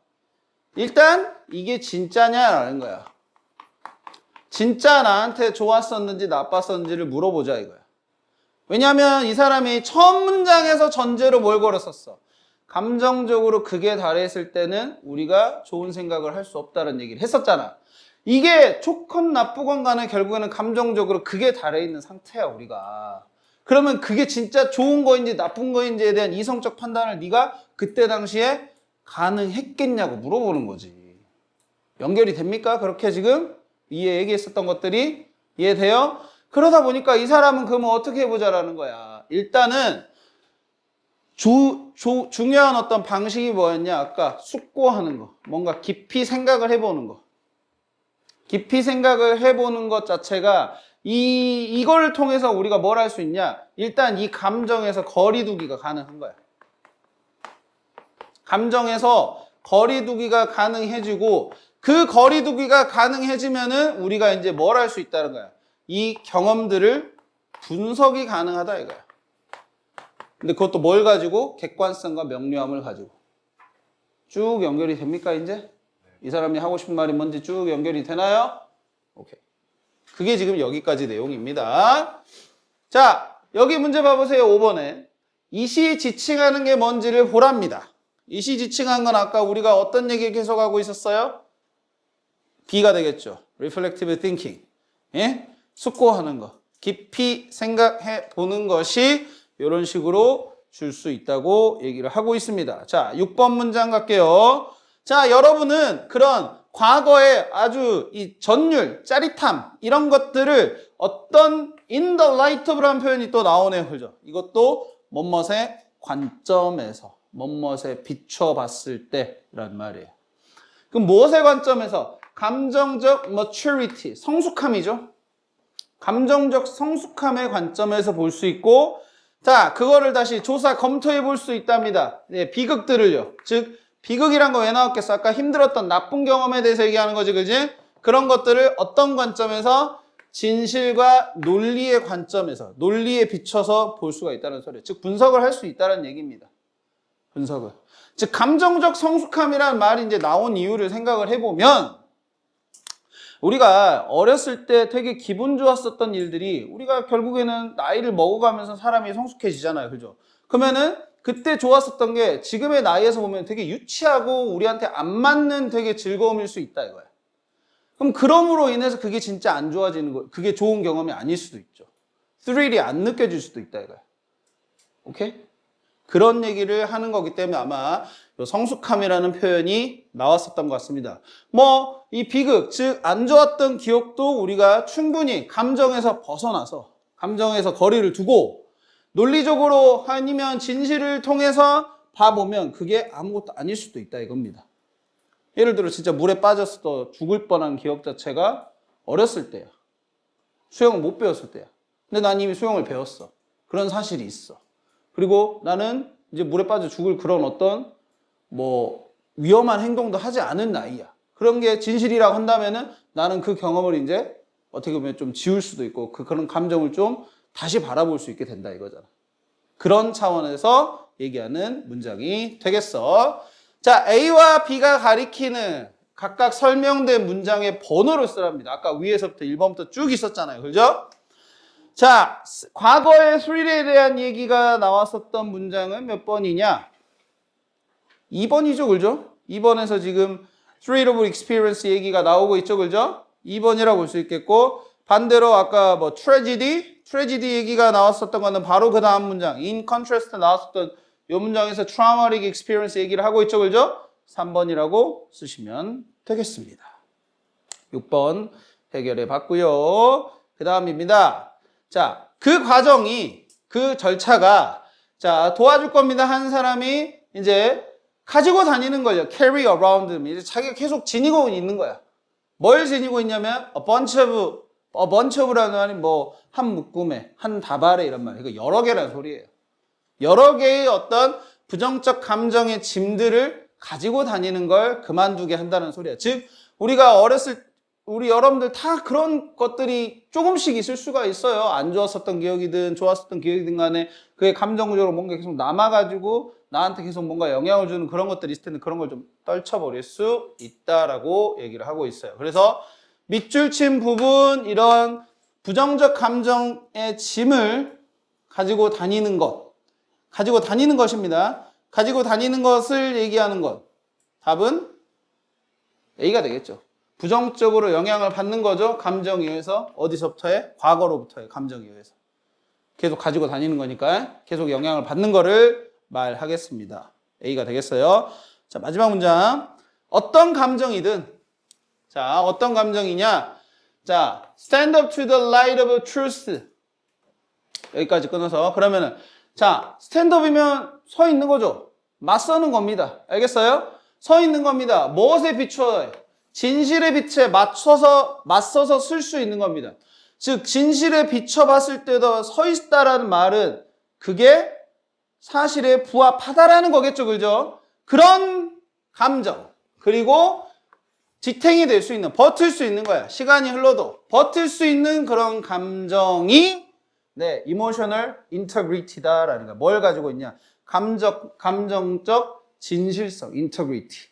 일단 이게 진짜냐라는 거야. 진짜 나한테 좋았었는지 나빴었는지를 물어보자 이거야. 왜냐하면 이 사람이 처음 문장에서 전제로 뭘 걸었었어? 감정적으로 극에 달했을 때는 우리가 좋은 생각을 할 수 없다는 얘기를 했었잖아. 이게 좋건 나쁘건 간에 결국에는 감정적으로 극에 달해 있는 상태야 우리가. 그러면 그게 진짜 좋은 거인지 나쁜 거인지에 대한 이성적 판단을 네가 그때 당시에 가능했겠냐고 물어보는 거지. 연결이 됩니까? 그렇게 지금 위에 얘기했었던 것들이 이해돼요? 그러다 보니까 이 사람은 그러면 어떻게 해보자라는 거야. 일단은 중요한 어떤 방식이 뭐였냐? 아까 숙고하는 거. 뭔가 깊이 생각을 해보는 거. 깊이 생각을 해보는 것 자체가 이걸 통해서 우리가 뭘 할 수 있냐? 일단 이 감정에서 거리두기가 가능한 거야. 감정에서 거리두기가 가능해지고 그 거리두기가 가능해지면은 우리가 이제 뭘 할 수 있다는 거야. 이 경험들을 분석이 가능하다 이거야. 근데 그것도 뭘 가지고? 객관성과 명료함을 가지고. 쭉 연결이 됩니까 이제? 이 사람이 하고 싶은 말이 뭔지 쭉 연결이 되나요? 오케이. 그게 지금 여기까지 내용입니다. 자, 여기 문제 봐보세요. 5번에. 이시 지칭하는 게 뭔지를 보랍니다. 이시 지칭한 건 아까 우리가 어떤 얘기 계속하고 있었어요? B가 되겠죠. Reflective thinking. 예? 숙고하는 거. 깊이 생각해 보는 것이 이런 식으로 줄 수 있다고 얘기를 하고 있습니다. 자, 6번 문장 갈게요. 자, 여러분은 그런 과거의 아주 이 전율, 짜릿함 이런 것들을 어떤 in the light of라는 표현이 또 나오네요. 그죠? 이것도 뭐뭇의 관점에서 뭐뭇에 비춰봤을 때란 말이에요. 그럼 무엇의 관점에서? 감정적 maturity, 성숙함이죠. 감정적 성숙함의 관점에서 볼 수 있고 자, 그거를 다시 조사, 검토해 볼 수 있답니다. 네, 비극들을요. 즉, 비극이란 거 왜 나왔겠어? 아까 힘들었던 나쁜 경험에 대해서 얘기하는 거지, 그지? 그런 것들을 어떤 관점에서? 진실과 논리의 관점에서, 논리에 비춰서 볼 수가 있다는 소리예요. 즉, 분석을 할 수 있다는 얘기입니다. 분석을. 즉, 감정적 성숙함이라는 말이 이제 나온 이유를 생각을 해보면 우리가 어렸을 때 되게 기분 좋았었던 일들이 우리가 결국에는 나이를 먹어가면서 사람이 성숙해지잖아요. 그죠? 그러면은 그때 좋았었던 게 지금의 나이에서 보면 되게 유치하고 우리한테 안 맞는 되게 즐거움일 수 있다 이거야. 그럼 그럼으로 인해서 그게 진짜 안 좋아지는 거, 그게 좋은 경험이 아닐 수도 있죠. 스릴이 안 느껴질 수도 있다 이거야. 오케이? 그런 얘기를 하는 거기 때문에 아마 성숙함이라는 표현이 나왔었던 것 같습니다. 뭐 이 비극, 즉 안 좋았던 기억도 우리가 충분히 감정에서 벗어나서 감정에서 거리를 두고 논리적으로 아니면 진실을 통해서 봐보면 그게 아무것도 아닐 수도 있다 이겁니다. 예를 들어 진짜 물에 빠져서 죽을 뻔한 기억 자체가 어렸을 때야. 수영을 못 배웠을 때야. 근데 난 이미 수영을 배웠어. 그런 사실이 있어. 그리고 나는 이제 물에 빠져 죽을 그런 어떤 뭐 위험한 행동도 하지 않은 나이야. 그런 게 진실이라고 한다면은 나는 그 경험을 이제 어떻게 보면 좀 지울 수도 있고 그런 감정을 좀 다시 바라볼 수 있게 된다 이거잖아. 그런 차원에서 얘기하는 문장이 되겠어. 자, A와 B가 가리키는 각각 설명된 문장의 번호를 쓰랍니다. 아까 위에서부터 1번부터 쭉 있었잖아요. 그죠? 자, 과거의 스릴에 대한 얘기가 나왔었던 문장은 몇 번이냐? 2번이죠. 그죠? 2번에서 지금 thrill of experience 얘기가 나오고 있죠. 그죠? 2번이라고 볼 수 있겠고 반대로 아까 뭐 tragedy 얘기가 나왔었던 거는 바로 그 다음 문장 in contrast 나왔었던 이 문장에서 traumatic experience 얘기를 하고 있죠. 그죠? 3번이라고 쓰시면 되겠습니다. 6번 해결해 봤고요. 그 다음입니다. 자, 그 과정이 그 절차가 자 도와줄 겁니다. 한 사람이 이제 가지고 다니는 거죠. carry around. 이제 자기가 계속 지니고 있는 거야. 뭘 지니고 있냐면 a bunch of라는 말이 뭐 한 묶음에 한 다발에 이런 말이에요. 이거 여러 개라는 소리예요. 여러 개의 어떤 부정적 감정의 짐들을 가지고 다니는 걸 그만두게 한다는 소리야. 즉 우리가 우리 여러분들 다 그런 것들이 조금씩 있을 수가 있어요. 안 좋았었던 기억이든 좋았었던 기억이든 간에 그게 감정적으로 뭔가 계속 남아가지고 나한테 계속 뭔가 영향을 주는 그런 것들이 있을 텐데 그런 걸 좀 떨쳐버릴 수 있다라고 얘기를 하고 있어요. 그래서 밑줄 친 부분 이런 부정적 감정의 짐을 가지고 다니는 것입니다. 가지고 다니는 것을 얘기하는 것. 답은 A가 되겠죠. 부정적으로 영향을 받는 거죠. 감정에 의해서. 어디서부터해? 과거로부터해. 감정에 의해서. 계속 가지고 다니는 거니까 계속 영향을 받는 거를 말하겠습니다. A가 되겠어요. 자, 마지막 문장. 어떤 감정이든 자, 어떤 감정이냐? 자, stand up to the light of truth. 여기까지 끊어서 그러면은 자, 스탠드업이면 서 있는 거죠. 맞서는 겁니다. 알겠어요? 서 있는 겁니다. 무엇에 비추어요? 진실의 빛에 맞서서 쓸 수 있는 겁니다. 즉 진실에 비춰봤을 때도 서 있다라는 말은 그게 사실에 부합하다라는 거겠죠. 그죠? 그런 감정 그리고 지탱이 될 수 있는 버틸 수 있는 거야. 시간이 흘러도 버틸 수 있는 그런 감정이 네, emotional integrity다라는 거야. 뭘 가지고 있냐? 감정적 진실성, integrity.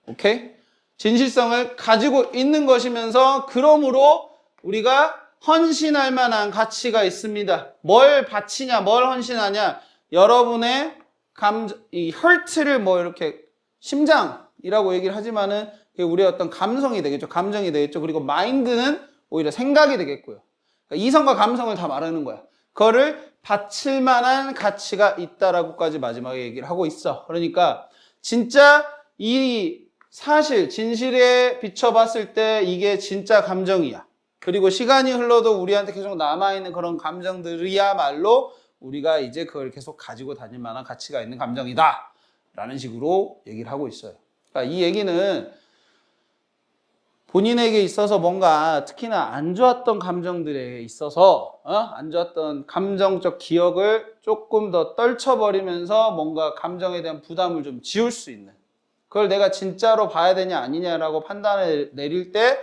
오케이? 진실성을 가지고 있는 것이면서 그러므로 우리가 헌신할 만한 가치가 있습니다. 뭘 바치냐, 뭘 헌신하냐? 여러분의 이 hurt를 뭐 이렇게 심장이라고 얘기를 하지만은 우리의 어떤 감성이 되겠죠. 감정이 되겠죠. 그리고 마인드는 오히려 생각이 되겠고요. 그러니까 이성과 감성을 다 말하는 거야. 그거를 바칠 만한 가치가 있다라고까지 마지막에 얘기를 하고 있어. 그러니까 진짜 이 사실 진실에 비춰봤을 때 이게 진짜 감정이야. 그리고 시간이 흘러도 우리한테 계속 남아있는 그런 감정들이야말로 우리가 이제 그걸 계속 가지고 다닐 만한 가치가 있는 감정이다 라는 식으로 얘기를 하고 있어요. 그러니까 이 얘기는 본인에게 있어서 뭔가 특히나 안 좋았던 감정들에 있어서 안 좋았던 감정적 기억을 조금 더 떨쳐버리면서 뭔가 감정에 대한 부담을 좀 지울 수 있는 그걸 내가 진짜로 봐야 되냐 아니냐라고 판단을 내릴 때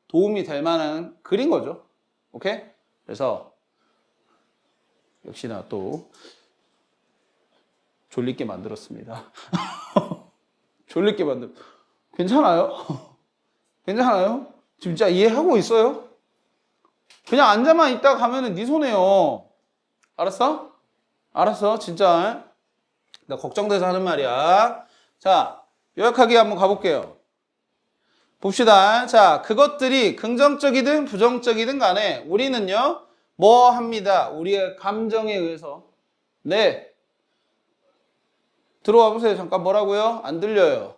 도움이 될 만한 글인 거죠. 오케이? 그래서 역시나 또 졸리게 만들었습니다. 졸리게 괜찮아요? 괜찮아요? 진짜 이해하고 있어요? 그냥 앉아만 있다 가면은 네 손해요. 알았어? 알았어, 진짜. 나 걱정돼서 하는 말이야. 자, 요약하게 한번 가볼게요. 봅시다. 자, 그것들이 긍정적이든 부정적이든 간에 우리는요, 뭐 합니다. 우리의 감정에 의해서. 네. 들어와 보세요. 잠깐 뭐라고요? 안 들려요.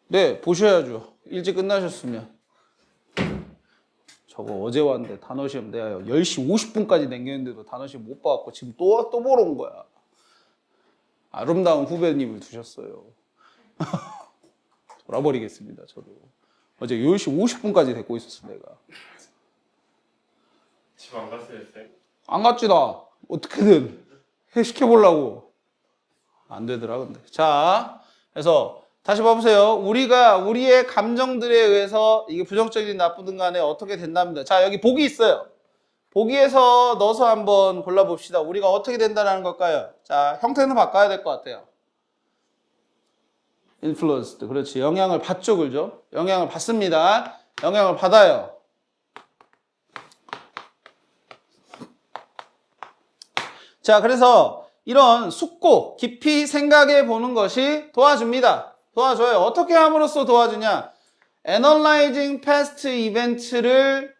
네, 보셔야죠. 일찍 끝나셨으면. 저거 어제 왔는데 단어시험 내가 10시 50분까지 남겼는데도 단어시험 못 봐갖고 지금 또 보러 온 거야. 아름다운 후배님을 두셨어요. 돌아버리겠습니다, 저도. 어제 10시 50분까지 데리고 있었어, 내가. 집 안 갔어요, 쌤? 안 갔지, 나. 어떻게든 해시켜보려고. 안 되더라, 근데. 자, 그래서 다시 봐보세요. 우리가 우리의 감정들에 의해서 이게 부정적이든 나쁘든 간에 어떻게 된답니다. 자, 여기 복이 있어요. 보기에서 넣어서 한번 골라봅시다. 우리가 어떻게 된다는 걸까요? 자, 형태는 바꿔야 될 것 같아요. influenced. 그렇지. 영향을 받죠, 그죠? 영향을 받습니다. 영향을 받아요. 자, 그래서 이런 숙고, 깊이 생각해 보는 것이 도와줍니다. 도와줘요. 어떻게 함으로써 도와주냐? Analyzing past event를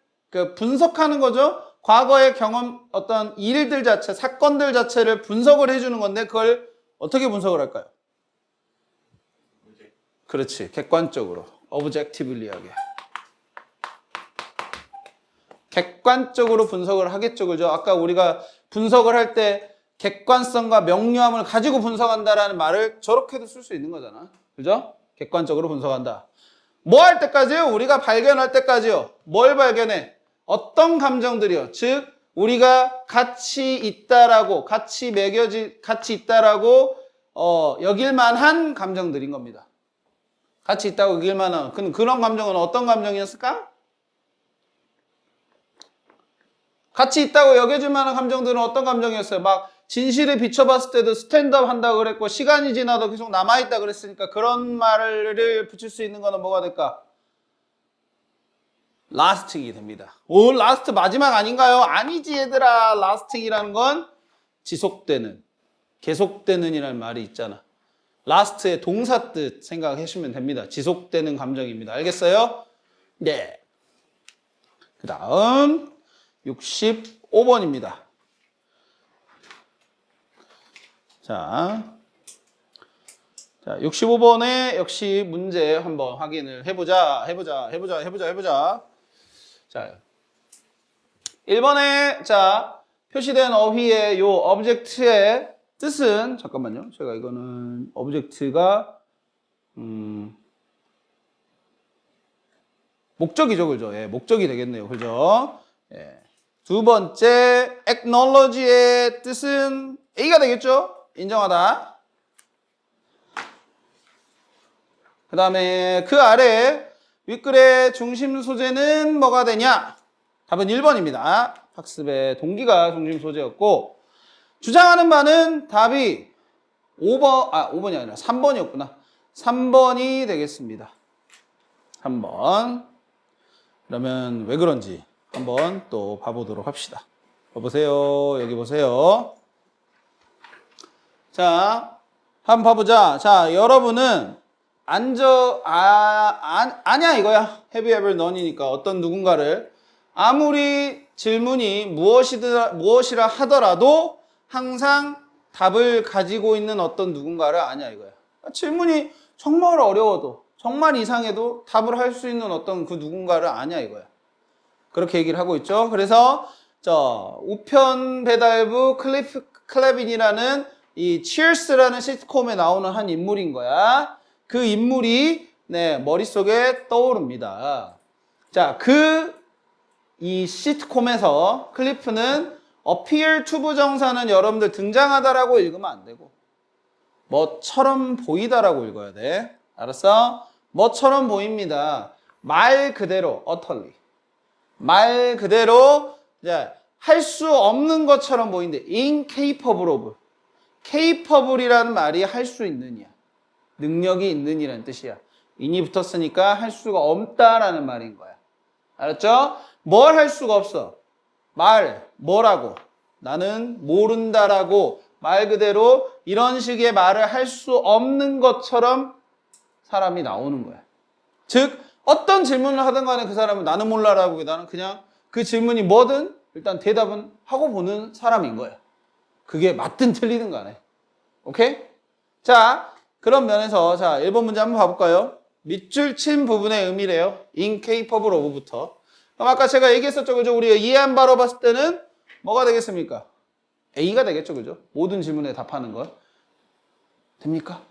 분석하는 거죠. 과거의 경험, 어떤 일들 자체, 사건들 자체를 분석을 해주는 건데 그걸 어떻게 분석을 할까요? 그렇지. 객관적으로. objectively 하게. 객관적으로 분석을 하겠죠. 그죠? 아까 우리가 분석을 할 때 객관성과 명료함을 가지고 분석한다라는 말을 저렇게도 쓸 수 있는 거잖아. 그죠? 객관적으로 분석한다. 뭐 할 때까지요? 우리가 발견할 때까지요. 뭘 발견해? 어떤 감정들이요? 즉, 우리가 같이 있다라고, 같이 있다라고, 여길 만한 감정들인 겁니다. 같이 있다고 여길 만한. 그런 감정은 어떤 감정이었을까? 같이 있다고 여겨질 만한 감정들은 어떤 감정이었어요? 막 진실에 비춰봤을 때도 스탠드업 한다고 그랬고 시간이 지나도 계속 남아있다 그랬으니까 그런 말을 붙일 수 있는 거는 뭐가 될까? lasting이 됩니다. 오, 라스트 마지막 아닌가요? 아니지 얘들아. lasting이라는 건 지속되는, 계속되는 이라는 말이 있잖아. last의 동사 뜻 생각하시면 됩니다. 지속되는 감정입니다. 알겠어요? 네. 그 다음 65번입니다. 자, 65번에 역시 문제 한번 확인을 해보자. 자, 1번에 자 표시된 어휘의 요 object의 뜻은 잠깐만요. 제가 이거는 object가 목적이죠, 그죠? 예, 목적이 되겠네요, 그죠? 예. 두 번째 acknowledge의 뜻은 A가 되겠죠? 인정하다. 그 다음에 그 아래 윗글의 중심 소재는 뭐가 되냐? 답은 1번입니다. 학습의 동기가 중심 소재였고 주장하는 바는 답이 5번이 아니라 3번이었구나. 3번이 되겠습니다. 3번. 그러면 왜 그런지 한번 또 봐보도록 합시다. 봐보세요. 여기 보세요. 자, 한번 봐보자. 자, 여러분은 아냐 이거야. Have you ever known이니까 어떤 누군가를 아무리 질문이 무엇이라 하더라도 항상 답을 가지고 있는 어떤 누군가를 아냐 이거야. 질문이 정말 어려워도 정말 이상해도 답을 할 수 있는 어떤 그 누군가를 아냐 이거야. 그렇게 얘기를 하고 있죠. 그래서 우편 배달부 클리프 클레빈이라는 이 치얼스라는 시트콤에 나오는 한 인물인 거야. 그 인물이 머릿속에 떠오릅니다. 자, 이 시트콤에서 클리프는 appear to 부정사는 여러분들 등장하다라고 읽으면 안 되고 뭐처럼 보이다라고 읽어야 돼. 알았어? 뭐처럼 보입니다. 말 그대로 utterly. 말 그대로 할 수 없는 것처럼 보이는데 incapable of. capable이라는 말이 할 수 있느냐. 능력이 있느니라는 뜻이야. in이 붙었으니까 할 수가 없다라는 말인 거야. 알았죠? 뭘 할 수가 없어? 뭐라고? 나는 모른다라고 말 그대로 이런 식의 말을 할 수 없는 것처럼 사람이 나오는 거야. 즉 어떤 질문을 하든 간에 그 사람은 나는 몰라라고 나는 그냥 그 질문이 뭐든 일단 대답은 하고 보는 사람인 거야. 그게 맞든 틀리든 간에. 오케이? 자, 그런 면에서 1번 문제 한번 봐볼까요? 밑줄 친 부분의 의미래요. incapable of부터. 그럼 아까 제가 얘기했었죠. 그죠? 우리가 이해 안 바로 봤을 때는 뭐가 되겠습니까? A가 되겠죠. 그죠? 모든 질문에 답하는 것. 됩니까?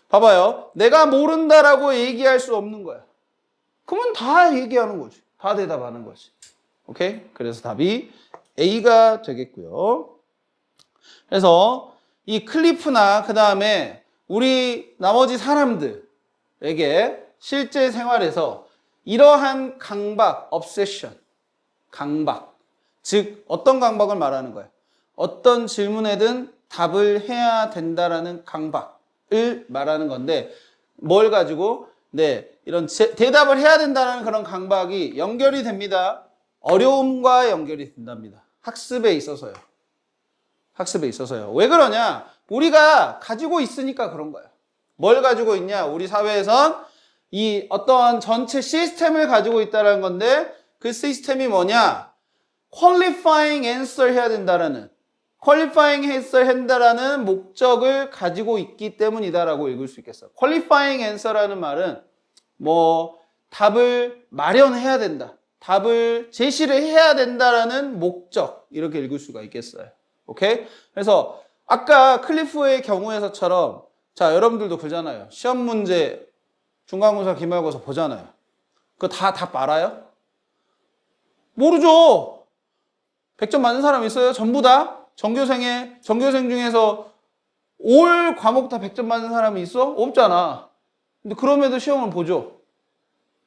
봐봐요. 내가 모른다라고 얘기할 수 없는 거야. 그러면 다 얘기하는 거지. 다 대답하는 거지. 오케이? 그래서 답이 A가 되겠고요. 그래서 이 클리프나 그 다음에 우리 나머지 사람들에게 실제 생활에서 이러한 강박, obsession, 강박. 즉 어떤 강박을 말하는 거예요? 어떤 질문에든 답을 해야 된다라는 강박을 말하는 건데 뭘 가지고 네, 이런 대답을 해야 된다는 그런 강박이 연결이 됩니다. 어려움과 연결이 된답니다. 학습에 있어서요. 학습에 있어서요. 왜 그러냐? 우리가 가지고 있으니까 그런 거예요. 뭘 가지고 있냐? 우리 사회에선 이 어떠한 전체 시스템을 가지고 있다는 건데 그 시스템이 뭐냐? qualifying answer 해야 된다라는 qualifying answer 한다라는 목적을 가지고 있기 때문이다라고 읽을 수 있겠어요. qualifying answer라는 말은 뭐 답을 마련해야 된다. 답을 제시를 해야 된다라는 목적 이렇게 읽을 수가 있겠어요. 오케이? 그래서 아까 클리프의 경우에서처럼 자 여러분들도 그러잖아요. 시험 문제 중간고사 기말고사 보잖아요. 그거 다 답 알아요? 모르죠. 100점 맞는 사람 있어요? 전부 다? 전교생 중에서 올 과목 다 100점 맞는 사람이 있어? 없잖아. 근데 그럼에도 시험을 보죠.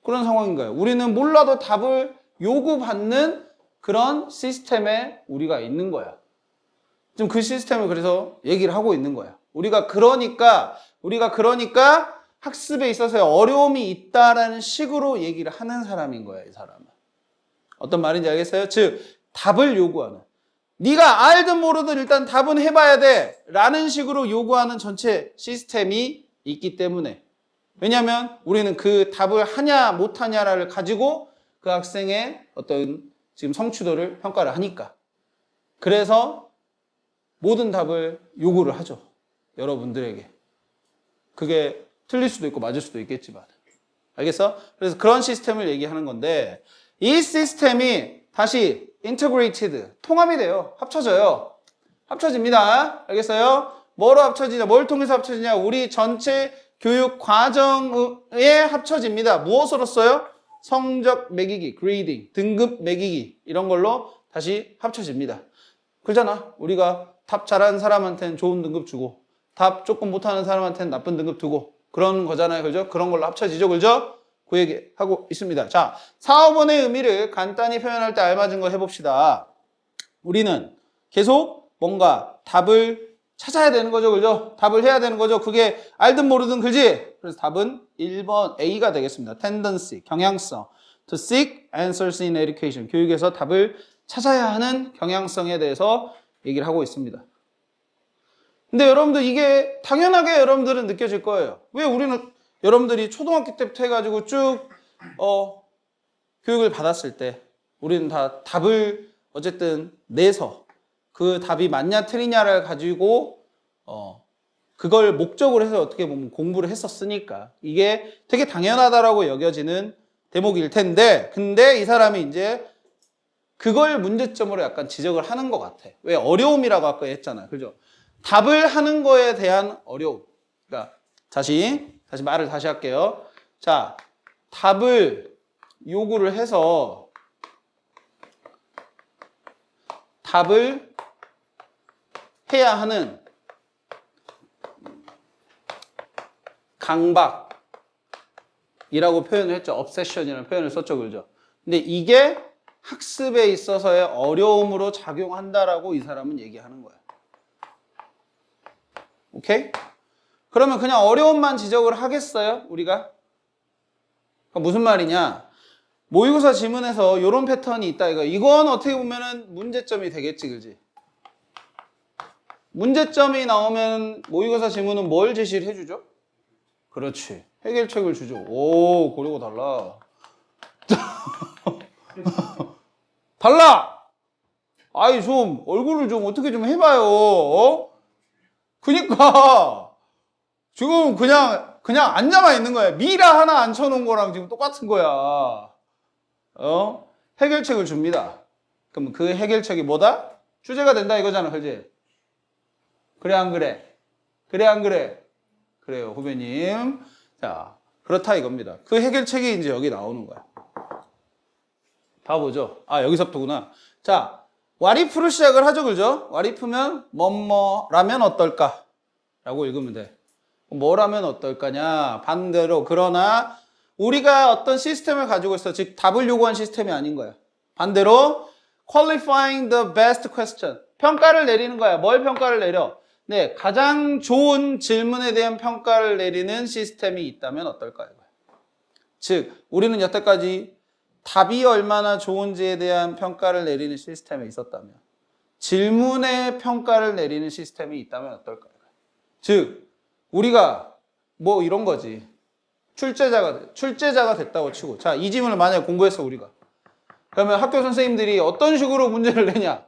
그런 상황인가요? 우리는 몰라도 답을 요구받는 그런 시스템에 우리가 있는 거야. 지금 그 시스템을 그래서 얘기를 하고 있는 거야. 우리가 그러니까 학습에 있어서 어려움이 있다라는 식으로 얘기를 하는 사람인 거야, 이 사람은. 어떤 말인지 알겠어요? 즉 답을 요구하는. 네가 알든 모르든 일단 답은 해봐야 돼 라는 식으로 요구하는 전체 시스템이 있기 때문에 왜냐하면 우리는 그 답을 하냐 못하냐를 가지고 그 학생의 어떤 지금 성취도를 평가를 하니까 그래서 모든 답을 요구를 하죠. 여러분들에게. 그게 틀릴 수도 있고 맞을 수도 있겠지만 알겠어? 그래서 그런 시스템을 얘기하는 건데 이 시스템이 다시 integrated, 통합이 돼요. 합쳐져요. 합쳐집니다. 알겠어요? 뭐로 합쳐지냐? 뭘 통해서 합쳐지냐? 우리 전체 교육 과정에 합쳐집니다. 무엇으로써요? 성적 매기기, grading, 등급 매기기 이런 걸로 다시 합쳐집니다. 그러잖아. 우리가 답 잘하는 사람한테는 좋은 등급 주고 답 조금 못하는 사람한테는 나쁜 등급 두고 그런 거잖아요. 그죠? 그런 걸로 합쳐지죠. 그죠? 그 얘기 하고 있습니다. 자, 4, 5번의 의미를 간단히 표현할 때 알맞은 거 해봅시다. 우리는 계속 뭔가 답을 찾아야 되는 거죠. 그죠? 답을 해야 되는 거죠. 그게 알든 모르든 그지? 그래서 답은 1번 A가 되겠습니다. tendency, 경향성. To seek answers in education. 교육에서 답을 찾아야 하는 경향성에 대해서 얘기를 하고 있습니다. 근데 여러분들 이게 당연하게 여러분들은 느껴질 거예요. 왜 우리는 여러분들이 초등학교 때부터 해가지고 쭉 교육을 받았을 때 우리는 다 답을 어쨌든 내서 그 답이 맞냐 틀리냐를 가지고 그걸 목적으로 해서 어떻게 보면 공부를 했었으니까 이게 되게 당연하다라고 여겨지는 대목일 텐데 근데 이 사람이 이제 그걸 문제점으로 약간 지적을 하는 것 같아. 왜 어려움이라고 아까 했잖아. 그죠? 답을 하는 거에 대한 어려움. 그러니까 다시 말을 다시 할게요. 자, 답을 요구를 해서 답을 해야 하는 강박이라고 표현을 했죠. obsession이라는 표현을 썼죠. 그죠? 근데 이게 학습에 있어서의 어려움으로 작용한다라고 이 사람은 얘기하는 거야. 오케이? 그러면 그냥 어려움만 지적을 하겠어요? 우리가? 그러니까 무슨 말이냐? 모의고사 지문에서 이런 패턴이 있다 이거. 이건 어떻게 보면은 문제점이 되겠지, 그지? 문제점이 나오면 모의고사 지문은 뭘 제시를 해주죠? 그렇지. 해결책을 주죠. 오, 고려고 달라. 달라! 아이, 좀, 얼굴을 좀 어떻게 좀 해봐요. 그니까, 지금 그냥 앉아만 있는 거야. 미라 하나 앉혀놓은 거랑 지금 똑같은 거야. 해결책을 줍니다. 그럼 그 해결책이 뭐다? 주제가 된다 이거잖아, 그지? 그래 안 그래? 그래 안 그래? 그래요 후배님. 자 그렇다 이겁니다. 그 해결책이 이제 여기 나오는 거야. 봐보죠. 아 여기서부터구나. 자 what if로 시작을 하죠, 그죠? what if면 뭐뭐라면 어떨까? 라고 읽으면 돼. 뭐라면 어떨까냐? 반대로 그러나 우리가 어떤 시스템을 가지고 있어. 즉 답을 요구한 시스템이 아닌 거야. 반대로 qualifying the best question. 평가를 내리는 거야. 뭘 평가를 내려? 네, 가장 좋은 질문에 대한 평가를 내리는 시스템이 있다면 어떨까? 이거야. 즉 우리는 여태까지 답이 얼마나 좋은지에 대한 평가를 내리는 시스템이 있었다면 질문에 평가를 내리는 시스템이 있다면 어떨까? 즉 우리가 뭐 이런 거지. 출제자가 됐다고 치고 자, 이 지문을 만약에 공부했어 우리가. 그러면 학교 선생님들이 어떤 식으로 문제를 내냐?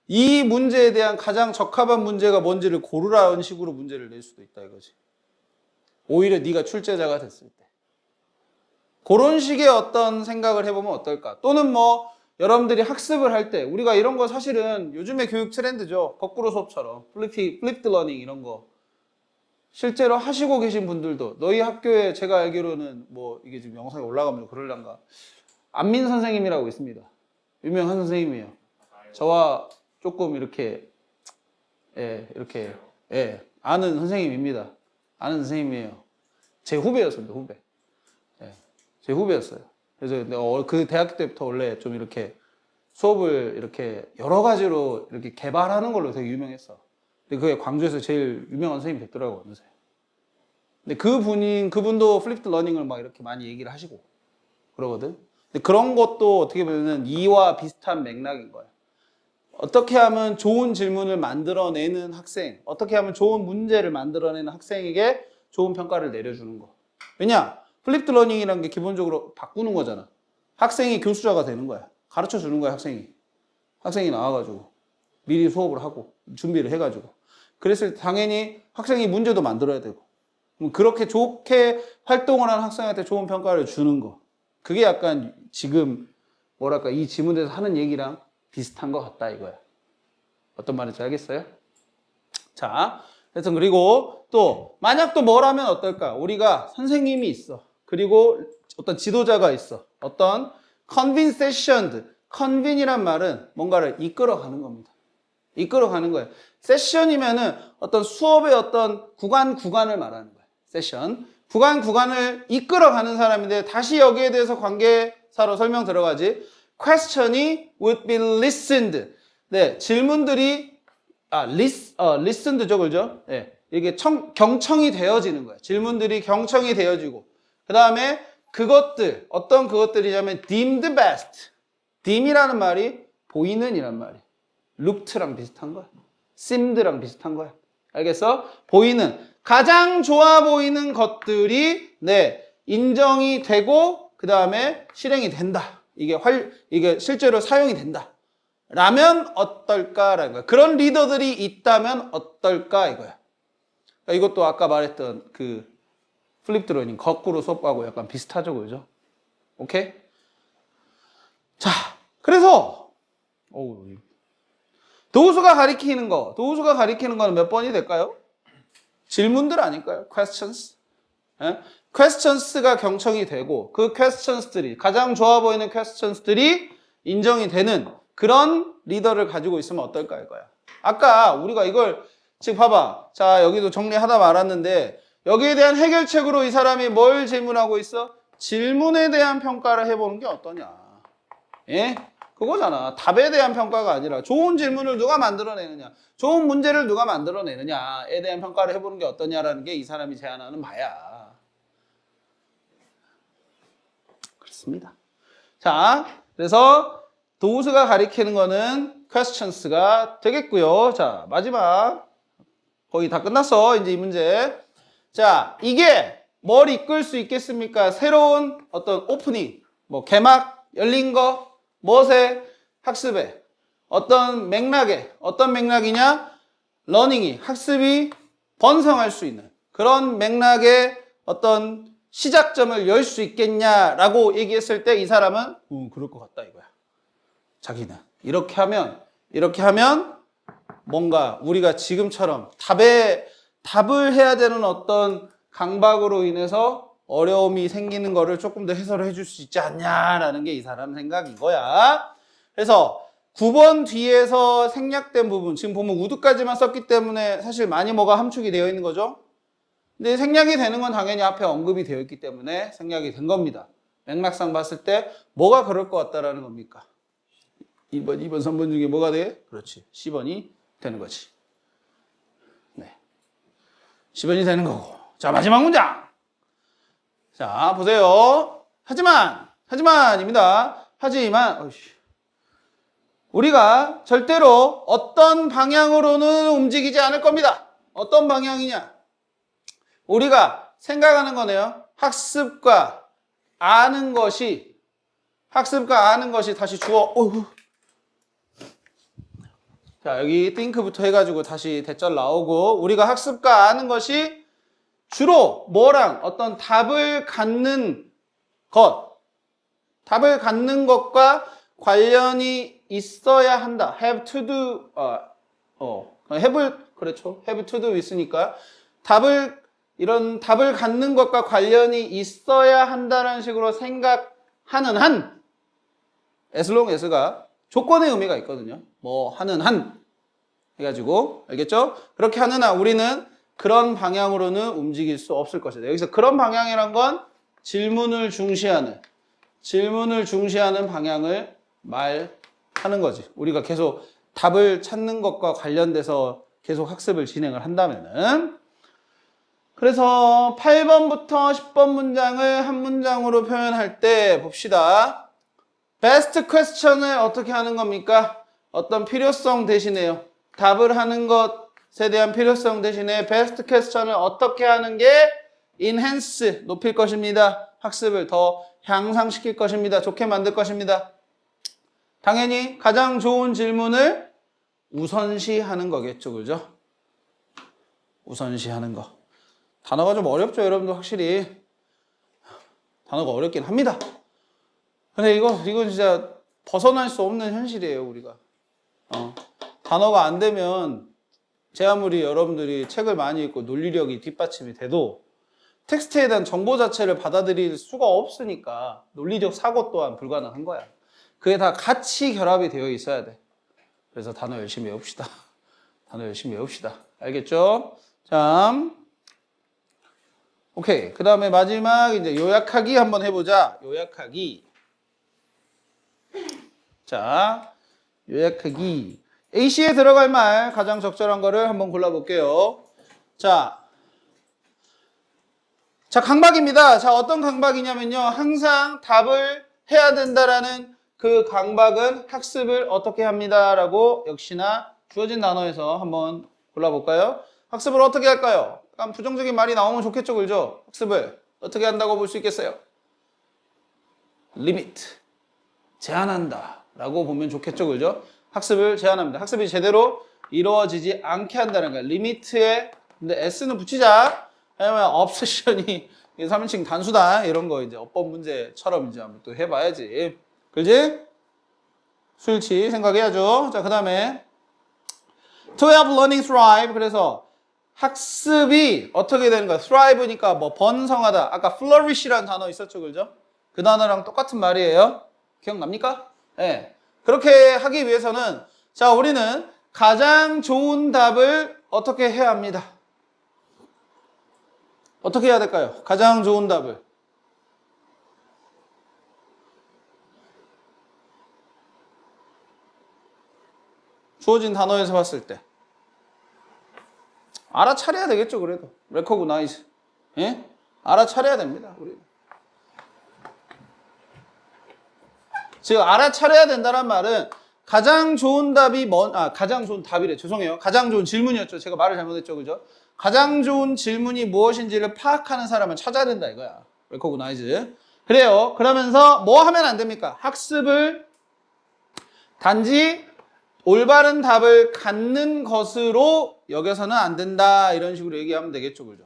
이 문제에 대한 가장 적합한 문제가 뭔지를 고르라는 식으로 문제를 낼 수도 있다 이거지. 오히려 네가 출제자가 됐을 때. 그런 식의 어떤 생각을 해보면 어떨까? 또는 뭐 여러분들이 학습을 할 때 우리가 이런 거 사실은 요즘의 교육 트렌드죠. 거꾸로 수업처럼 플립드 러닝 이런 거 실제로 하시고 계신 분들도 너희 학교에 제가 알기로는 뭐 이게 지금 영상에 올라가면 그럴란가 안민 선생님이라고 있습니다. 유명한 선생님이에요. 저와 조금 이렇게 이렇게 아는 선생님입니다. 아는 선생님이에요. 제 후배였습니다. 후배. 제 후배였어요. 그래서 근데 그 대학교 때부터 원래 좀 이렇게 수업을 이렇게 여러 가지로 이렇게 개발하는 걸로 되게 유명했어. 근데 그게 광주에서 제일 유명한 선생님이 됐더라고요, 어느새. 근데 그분도 플립드 러닝을 막 이렇게 많이 얘기를 하시고 그러거든. 근데 그런 것도 어떻게 보면은 이와 비슷한 맥락인 거야. 어떻게 하면 좋은 질문을 만들어내는 학생, 어떻게 하면 좋은 문제를 만들어내는 학생에게 좋은 평가를 내려주는 거. 왜냐? 플립드 러닝이라는 게 기본적으로 바꾸는 거잖아. 학생이 교수자가 되는 거야. 가르쳐 주는 거야, 학생이. 학생이 나와가지고 미리 수업을 하고 준비를 해가지고. 그랬을 때 당연히 학생이 문제도 만들어야 되고. 그렇게 좋게 활동을 하는 학생한테 좋은 평가를 주는 거. 그게 약간 지금 뭐랄까 이 지문에서 하는 얘기랑 비슷한 것 같다 이거야. 어떤 말인지 알겠어요? 자, 그래서 그리고 또 만약 또 뭐라면 어떨까? 우리가 선생님이 있어. 그리고 어떤 지도자가 있어. 어떤 conventioned. conven이란 말은 뭔가를 이끌어가는 겁니다. 이끌어가는 거예요. 세션이면은 어떤 수업의 어떤 구간을 말하는 거예요. 세션. 구간을 이끌어가는 사람인데 다시 여기에 대해서 관계사로 설명 들어가지. question이 would be listened. 네, 질문들이 listened죠, 그죠? 네, 이게 경청이 되어지는 거예요. 질문들이 경청이 되어지고 그 다음에 어떤 그것들이냐면 deemed best. deem이라는 말이 보이는 이란 말이에요. looked랑 비슷한 거야. seemed랑 비슷한 거야. 알겠어? 보이는 가장 좋아 보이는 것들이 인정이 되고 그 다음에 실행이 된다. 이게 실제로 사용이 된다. 라면 어떨까라는 거야. 그런 리더들이 있다면 어떨까 이거야. 그러니까 이것도 아까 말했던 그 플립드 러닝 거꾸로 수업하고 약간 비슷하죠, 그죠? 오케이? 자, 그래서 도우스가 가리키는 거는 몇 번이 될까요? 질문들 아닐까요? questions. questions가 경청이 되고 그 questions들이 가장 좋아 보이는 questions들이 인정이 되는 그런 리더를 가지고 있으면 어떨까 이거야. 아까 우리가 이걸 지금 봐봐. 자, 여기도 정리하다 말았는데 여기에 대한 해결책으로 이 사람이 뭘 질문하고 있어? 질문에 대한 평가를 해보는 게 어떠냐. 예? 그거잖아. 답에 대한 평가가 아니라 좋은 질문을 누가 만들어내느냐, 좋은 문제를 누가 만들어내느냐에 대한 평가를 해보는 게 어떠냐라는 게 이 사람이 제안하는 바야. 그렇습니다. 자, 그래서 도우스가 가리키는 거는 questions가 되겠고요. 자, 마지막 거의 다 끝났어. 이제 이 문제. 자, 이게 뭘 이끌 수 있겠습니까? 새로운 어떤 오프닝, 뭐 개막, 열린 거, 무엇에? 학습에. 어떤 맥락이냐? 러닝이, 학습이 번성할 수 있는 그런 맥락의 어떤 시작점을 열 수 있겠냐라고 얘기했을 때 이 사람은 그럴 것 같다 이거야. 자기는 이렇게 하면 뭔가 우리가 지금처럼 답을 해야 되는 어떤 강박으로 인해서 어려움이 생기는 거를 조금 더 해설을 해줄 수 있지 않냐라는 게 이 사람 생각인 거야. 그래서 9번 뒤에서 생략된 부분, 지금 보면 우드까지만 썼기 때문에 사실 많이 뭐가 함축이 되어 있는 거죠. 근데 생략이 되는 건 당연히 앞에 언급이 되어 있기 때문에 생략이 된 겁니다. 맥락상 봤을 때 뭐가 그럴 것 같다라는 겁니까? 1번, 2번, 3번 중에 뭐가 돼? 그렇지. 10번이 되는 거지. 네. 10번이 되는 거고. 자, 마지막 문장. 자, 보세요. 하지만입니다. 하지만, 우리가 절대로 어떤 방향으로는 움직이지 않을 겁니다. 어떤 방향이냐? 우리가 생각하는 거네요. 학습과 아는 것이 다시 주어. 자, 여기 think부터 해가지고 다시 대절 나오고, 우리가 학습과 아는 것이 주로 뭐랑 어떤 답을 갖는 것과 관련이 있어야 한다. have to do, have to do 있으니까 이런 답을 갖는 것과 관련이 있어야 한다는 식으로 생각하는 한, as long as가 조건의 의미가 있거든요. 뭐 하는 한 해가지고, 알겠죠? 그렇게 하는 한 우리는 그런 방향으로는 움직일 수 없을 것이다. 여기서 그런 방향이란 건 질문을 중시하는 방향을 말하는 거지. 우리가 계속 답을 찾는 것과 관련돼서 계속 학습을 진행을 한다면은. 그래서 8번부터 10번 문장을 한 문장으로 표현할 때 봅시다. best question을 어떻게 하는 겁니까? 어떤 필요성 대신에요. 답을 하는 것에 대한 필요성 대신에 best question을 어떻게 하는 게 enhance, 높일 것입니다. 학습을 더 향상시킬 것입니다. 좋게 만들 것입니다. 당연히 가장 좋은 질문을 우선시하는 거겠죠. 그죠? 우선시하는 거. 단어가 좀 어렵죠, 여러분들. 확실히 단어가 어렵긴 합니다. 근데 이건 진짜 벗어날 수 없는 현실이에요, 우리가. 단어가 안 되면 제 아무리 여러분들이 책을 많이 읽고 논리력이 뒷받침이 돼도 텍스트에 대한 정보 자체를 받아들일 수가 없으니까 논리적 사고 또한 불가능한 거야. 그게 다 같이 결합이 되어 있어야 돼. 그래서 단어 열심히 외웁시다. 단어 열심히 외웁시다. 알겠죠? 자, 오케이. 그 다음에 마지막 이제 요약하기 한번 해보자. 요약하기. 자, 요약하기. A씨에 들어갈 말 가장 적절한 거를 한번 골라볼게요. 자, 강박입니다. 자, 어떤 강박이냐면요. 항상 답을 해야 된다라는 그 강박은 학습을 어떻게 합니다. 라고 역시나 주어진 단어에서 한번 골라볼까요? 학습을 어떻게 할까요? 약간 부정적인 말이 나오면 좋겠죠, 그죠? 학습을 어떻게 한다고 볼 수 있겠어요? limit, 제한한다 라고 보면 좋겠죠, 그죠? 학습을 제한합니다. 학습이 제대로 이루어지지 않게 한다는 거야. 리미트에, 근데 S는 붙이자. 왜냐면 obsession이 3인칭 단수다. 이런 거 이제 어법 문제처럼 이제 한번 또 해봐야지. 그지? 수일치 생각해야죠. 자, 그 다음에 to help learning thrive. 그래서 학습이 어떻게 되는 거야? thrive니까 뭐 번성하다. 아까 flourish라는 단어 있었죠, 그죠? 그 단어랑 똑같은 말이에요. 기억납니까? 네. 그렇게 하기 위해서는 자, 우리는 가장 좋은 답을 어떻게 해야 합니다. 어떻게 해야 될까요? 가장 좋은 답을. 주어진 단어에서 봤을 때 알아차려야 되겠죠. 그래도 recognize, 예? 알아차려야 됩니다. 우리 지금 알아차려야 된다는 말은 가장 좋은 답이 가장 좋은 답이래. 죄송해요. 가장 좋은 질문이었죠. 제가 말을 잘못했죠. 그죠? 가장 좋은 질문이 무엇인지를 파악하는 사람을 찾아야 된다 이거야. recognize. 그래요. 그러면서 뭐 하면 안 됩니까? 학습을 단지 올바른 답을 갖는 것으로 여겨서는 안 된다. 이런 식으로 얘기하면 되겠죠. 그죠?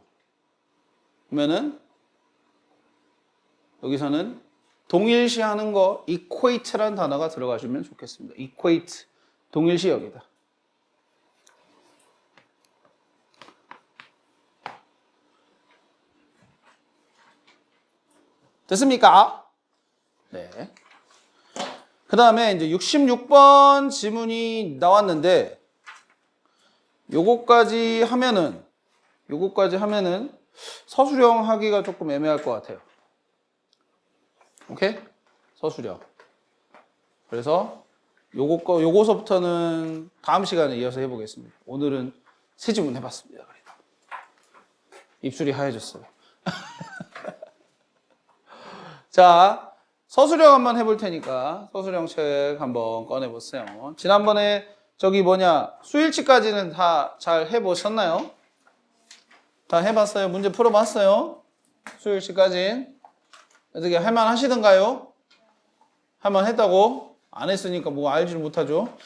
그러면은 여기서는 동일시하는 거 equate라는 단어가 들어가시면 좋겠습니다. equate, 동일시 여기다. 됐습니까? 네. 그 다음에 이제 66번 지문이 나왔는데 요거까지 하면은 서술형 하기가 조금 애매할 것 같아요. 오케이? 서술형. 그래서 요거서부터는 다음 시간에 이어서 해보겠습니다. 오늘은 세 지문 해봤습니다. 그래도. 입술이 하얘졌어요. 자, 서술형 한번 해볼 테니까 서술형 책 한번 꺼내보세요. 지난번에 수일치까지는 다 잘 해보셨나요? 다 해봤어요? 문제 풀어봤어요? 수일치까지 어떻게 할만 하시던가요? 할만 했다고? 안 했으니까 뭐 알지를 못하죠?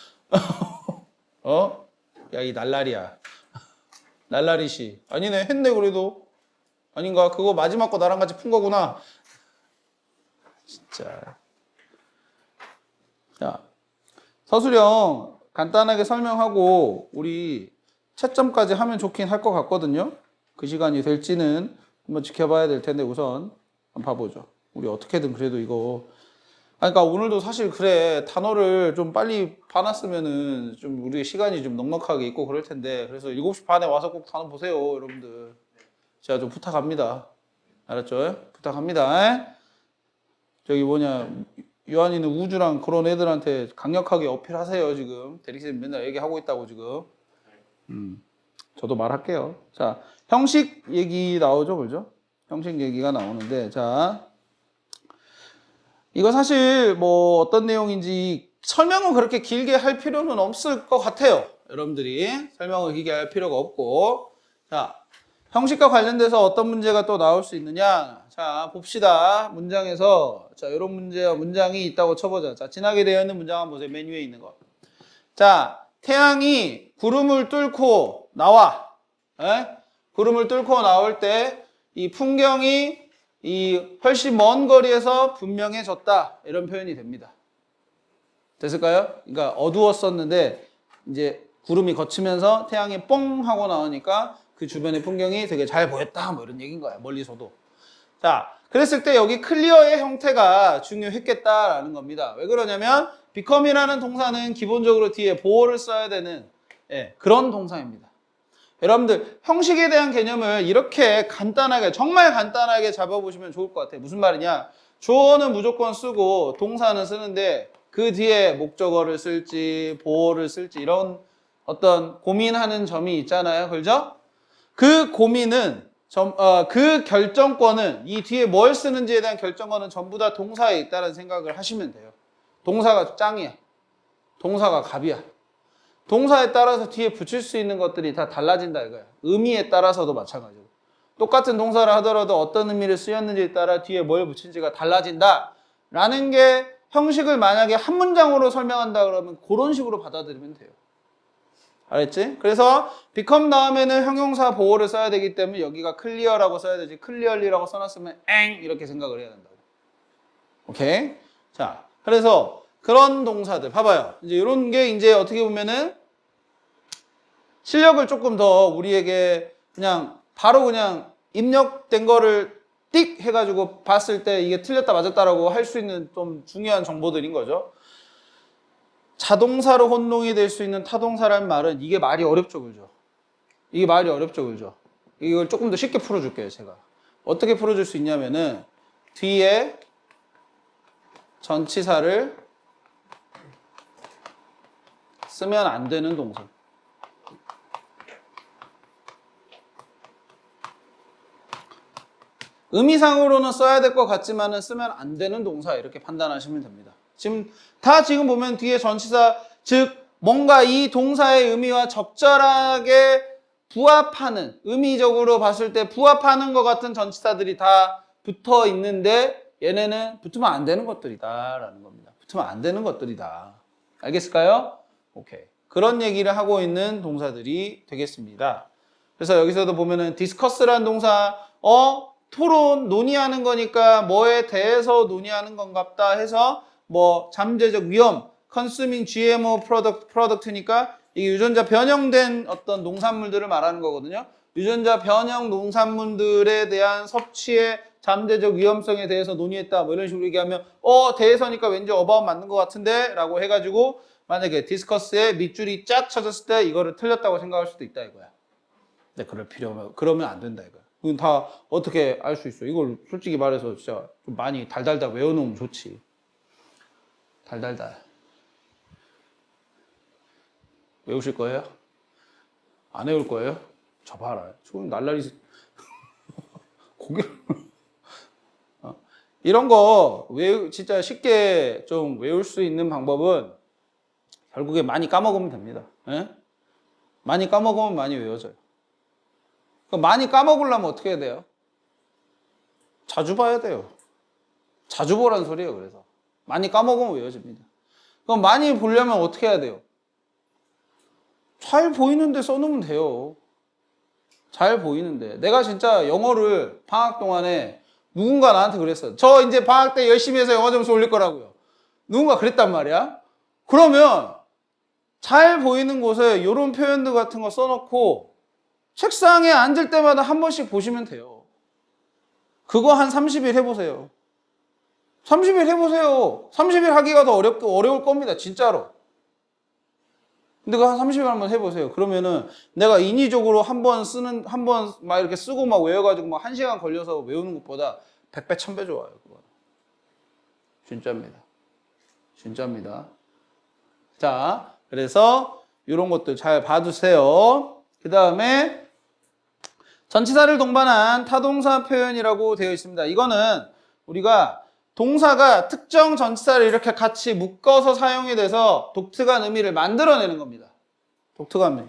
야, 이 날라리야. 날라리씨. 아니네, 했네, 그래도. 아닌가? 그거 마지막 거 나랑 같이 푼 거구나. 진짜. 자, 서술형 간단하게 설명하고 우리 채점까지 하면 좋긴 할 것 같거든요. 그 시간이 될지는 한번 지켜봐야 될 텐데 우선 한번 봐보죠. 우리 어떻게든 그래도 이거 그러니까 오늘도 사실 그래 단어를 좀 빨리 봐놨으면은 좀 우리 시간이 좀 넉넉하게 있고 그럴 텐데 그래서 7시 반에 와서 꼭 단어 보세요, 여러분들. 제가 좀 부탁합니다. 알았죠? 부탁합니다. 저기 유한이는 우주랑 그런 애들한테 강력하게 어필하세요, 지금. 대리쌤 맨날 얘기하고 있다고, 지금. 저도 말할게요. 자, 형식 얘기 나오죠, 그죠? 형식 얘기가 나오는데, 자. 이거 사실 뭐 어떤 내용인지 설명은 그렇게 길게 할 필요는 없을 것 같아요. 여러분들이. 설명을 길게 할 필요가 없고. 자, 형식과 관련돼서 어떤 문제가 또 나올 수 있느냐. 자, 봅시다. 문장에서. 자, 이런 문장이 있다고 쳐보자. 자, 지나게 되어 있는 문장 한번 보세요. 맨 위에 있는 거. 자, 태양이 구름을 뚫고 나와. 구름을 뚫고 나올 때 이 풍경이 훨씬 먼 거리에서 분명해졌다. 이런 표현이 됩니다. 됐을까요? 그러니까 어두웠었는데 이제 구름이 걷히면서 태양이 뽕 하고 나오니까 그 주변의 풍경이 되게 잘 보였다. 뭐 이런 얘기인 거야. 멀리서도. 자, 그랬을 때 여기 클리어의 형태가 중요했겠다라는 겁니다. 왜 그러냐면 become이라는 동사는 기본적으로 뒤에 보어를 써야 되는 그런 동사입니다. 여러분들 형식에 대한 개념을 이렇게 간단하게 정말 간단하게 잡아보시면 좋을 것 같아요. 무슨 말이냐? 주어는 무조건 쓰고 동사는 쓰는데 그 뒤에 목적어를 쓸지 보어를 쓸지 이런 어떤 고민하는 점이 있잖아요. 그렇죠? 그 고민은 그 결정권은 이 뒤에 뭘 쓰는지에 대한 결정권은 전부 다 동사에 있다는 생각을 하시면 돼요. 동사가 짱이야. 동사가 갑이야. 동사에 따라서 뒤에 붙일 수 있는 것들이 다 달라진다 이거야. 의미에 따라서도 마찬가지고. 똑같은 동사를 하더라도 어떤 의미를 쓰였는지에 따라 뒤에 뭘 붙인지가 달라진다. 라는 게 형식을 만약에 한 문장으로 설명한다 그러면 그런 식으로 받아들이면 돼요. 알았지? 그래서 become 다음에는 형용사 보호를 써야 되기 때문에 여기가 clear라고 써야 되지 clearly라고 써놨으면 엥 이렇게 생각을 해야 된다고. 오케이? 자, 그래서 그런 동사들 봐봐요. 이제 이런 게 이제 어떻게 보면은 실력을 조금 더 우리에게 바로 그냥 입력된 거를 띡 해가지고 봤을 때 이게 틀렸다 맞았다라고 할 수 있는 좀 중요한 정보들인 거죠. 자동사로 혼동이 될 수 있는 타동사라는 말은 이게 말이 어렵죠, 그죠? 이게 말이 어렵죠, 그죠? 이걸 조금 더 쉽게 풀어줄게요, 제가. 어떻게 풀어줄 수 있냐면은 뒤에 전치사를 쓰면 안 되는 동사. 의미상으로는 써야 될 것 같지만은 쓰면 안 되는 동사 이렇게 판단하시면 됩니다. 지금 보면 뒤에 전치사 즉 뭔가 이 동사의 의미와 적절하게 부합하는 의미적으로 봤을 때 부합하는 것 같은 전치사들이 다 붙어 있는데 얘네는 붙으면 안 되는 것들이다라는 겁니다. 붙으면 안 되는 것들이다. 알겠을까요? 오케이. 그런 얘기를 하고 있는 동사들이 되겠습니다. 그래서 여기서도 보면은 discuss라는 동사 토론, 논의하는 거니까 뭐에 대해서 논의하는 건갑다 해서 뭐 잠재적 위험, consuming GMO product니까 이게 유전자 변형된 어떤 농산물들을 말하는 거거든요. 유전자 변형 농산물들에 대한 섭취에 잠재적 위험성에 대해서 논의했다. 뭐 이런 식으로 얘기하면 대해서니까 왠지 어바웃 맞는 것 같은데 라고 해가지고 만약에 디스커스에 밑줄이 쫙 쳐졌을 때 이거를 틀렸다고 생각할 수도 있다 이거야. 근데 그럴 필요면 그러면 안 된다 이거야. 이건 다 어떻게 알 수 있어? 이걸 솔직히 말해서 진짜 좀 많이 달달달 외워놓으면 좋지. 달달달. 외우실 거예요? 안 외울 거예요? 저 봐라. 지금 날라리 고개를 이런 거 진짜 쉽게 좀 외울 수 있는 방법은 결국에 많이 까먹으면 됩니다. 예? 많이 까먹으면 많이 외워져요. 많이 까먹으려면 어떻게 해야 돼요? 자주 봐야 돼요. 자주 보라는 소리예요. 그래서 많이 까먹으면 외워집니다. 그럼 많이 보려면 어떻게 해야 돼요? 잘 보이는데 써놓으면 돼요. 잘 보이는데. 내가 진짜 영어를 방학 동안에 누군가 나한테 그랬어요. 저 이제 방학 때 열심히 해서 영어 점수 올릴 거라고요. 누군가 그랬단 말이야. 그러면 잘 보이는 곳에 이런 표현들 같은 거 써놓고 책상에 앉을 때마다 한 번씩 보시면 돼요. 그거 한 30일 해보세요. 30일 해보세요. 30일 하기가 더 어려울 겁니다. 진짜로. 근데 그거 한 30일 한번 해보세요. 그러면은 내가 인위적으로 한 번 막 이렇게 쓰고 막 외워가지고 막 1시간 걸려서 외우는 것보다 100배, 1000배 좋아요. 그거. 진짜입니다. 진짜입니다. 자, 그래서 이런 것들 잘 봐두세요. 그 다음에 전치사를 동반한 타동사 표현이라고 되어 있습니다. 이거는 우리가 동사가 특정 전치사를 이렇게 같이 묶어서 사용이 돼서 독특한 의미를 만들어내는 겁니다. 독특한 의미.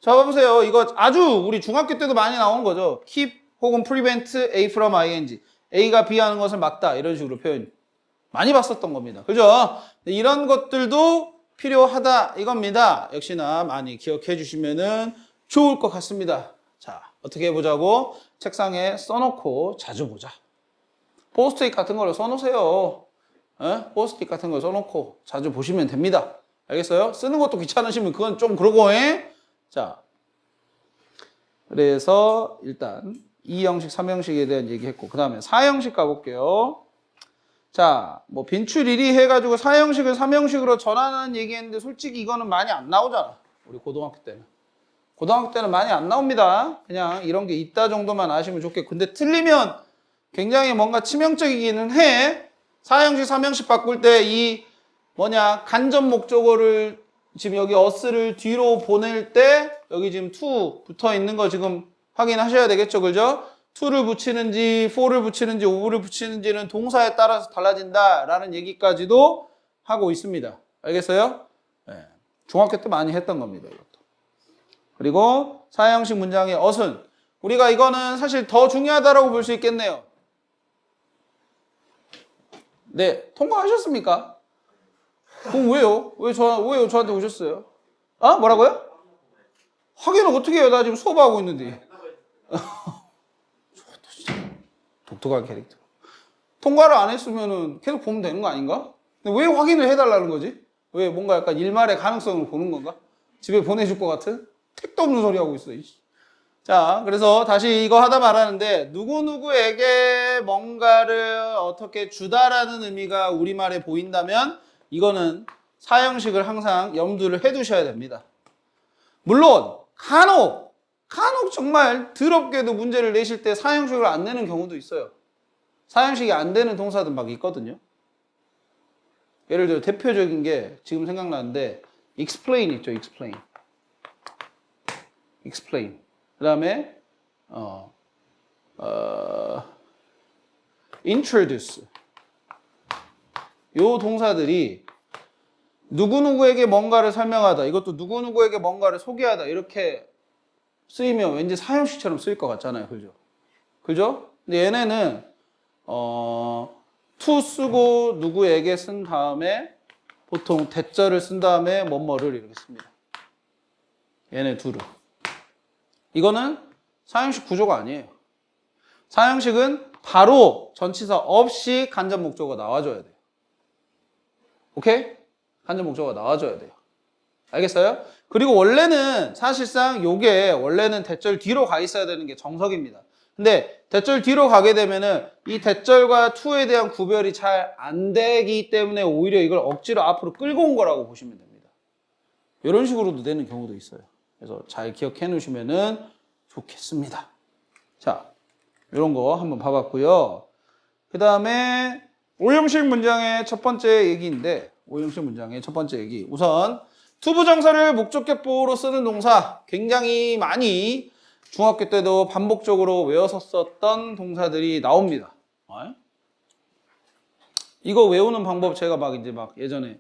자, 봐보세요. 이거 아주 우리 중학교 때도 많이 나온 거죠. keep 혹은 prevent A from ing. A가 B 하는 것을 막다. 이런 식으로 표현. 많이 봤었던 겁니다. 그죠? 이런 것들도 필요하다. 이겁니다. 역시나 많이 기억해 주시면은 좋을 것 같습니다. 자, 어떻게 해보자고? 책상에 써놓고 자주 보자. 포스트잇 같은 걸 써놓으세요. 포스트잇 같은 걸 써놓고 자주 보시면 됩니다. 알겠어요? 쓰는 것도 귀찮으시면 그건 좀 그러고, 자, 그래서 일단 2형식, 3형식에 대한 얘기했고, 그 다음에 4형식 가볼게요. 자, 뭐 빈출 1위 해가지고 4형식을 3형식으로 전환하는 얘기했는데 솔직히 이거는 많이 안 나오잖아. 우리 고등학교 때는. 고등학교 때는 많이 안 나옵니다. 그냥 이런 게 있다 정도만 아시면 좋겠고. 근데 틀리면 굉장히 뭔가 치명적이기는 해. 4형식, 3형식 바꿀 때 이 간접 목적어를 지금 여기 us를 뒤로 보낼 때 여기 지금 to 붙어 있는 거 지금 확인하셔야 되겠죠. 그죠? to를 붙이는지 for를 붙이는지 over를 붙이는지는 동사에 따라서 달라진다라는 얘기까지도 하고 있습니다. 알겠어요? 네. 중학교 때 많이 했던 겁니다. 이것도. 그리고 4형식 문장의 us은 우리가 이거는 사실 더 중요하다라고 볼 수 있겠네요. 네, 통과하셨습니까? 그럼 왜요? 왜요 저한테 오셨어요? 뭐라고요? 확인을 어떻게 해요? 나 지금 수업하고 있는데. 독특한 캐릭터. 통과를 안 했으면은 계속 보면 되는 거 아닌가? 근데 왜 확인을 해달라는 거지? 왜 뭔가 약간 일말의 가능성을 보는 건가? 집에 보내줄 것 같은? 택도 없는 소리 하고 있어. 자, 그래서 다시 이거 하다 말하는데 누구누구에게 뭔가를 어떻게 주다라는 의미가 우리말에 보인다면 이거는 4형식을 항상 염두를 해두셔야 됩니다. 물론 간혹 정말 더럽게도 문제를 내실 때 4형식을 안 내는 경우도 있어요. 4형식이 안 되는 동사도 막 있거든요. 예를 들어 대표적인 게 지금 생각나는데 explain 있죠. explain. 그 다음에 introduce. 요 동사들이 누구누구에게 뭔가를 설명하다. 이것도 누구누구에게 뭔가를 소개하다. 이렇게 쓰이면 왠지 4형식처럼 쓰일 것 같잖아요. 그죠? 근데 얘네는 to 쓰고 누구에게 쓴 다음에 보통 대절을 쓴 다음에 뭐뭐를 이렇게 씁니다. 얘네 둘은. 이거는 4형식 구조가 아니에요. 4형식은 바로 전치사 없이 간접 목적어가 나와줘야 돼요. 오케이? 간접 목적어가 나와줘야 돼요. 알겠어요? 그리고 원래는 사실상 요게 원래는 대절 뒤로 가 있어야 되는 게 정석입니다. 근데 대절 뒤로 가게 되면은 이 대절과 to에 대한 구별이 잘 안 되기 때문에 오히려 이걸 억지로 앞으로 끌고 온 거라고 보시면 됩니다. 이런 식으로도 되는 경우도 있어요. 그래서 잘 기억해 놓으시면은 좋겠습니다. 자, 이런 거 한번 봐봤고요. 그 다음에 오형식 문장의 첫 번째 얘기인데, 오형식 문장의 첫 번째 얘기. 우선 투부정사를 목적격보로 쓰는 동사 굉장히 많이 중학교 때도 반복적으로 외워서 썼던 동사들이 나옵니다. 이거 외우는 방법 제가 막 예전에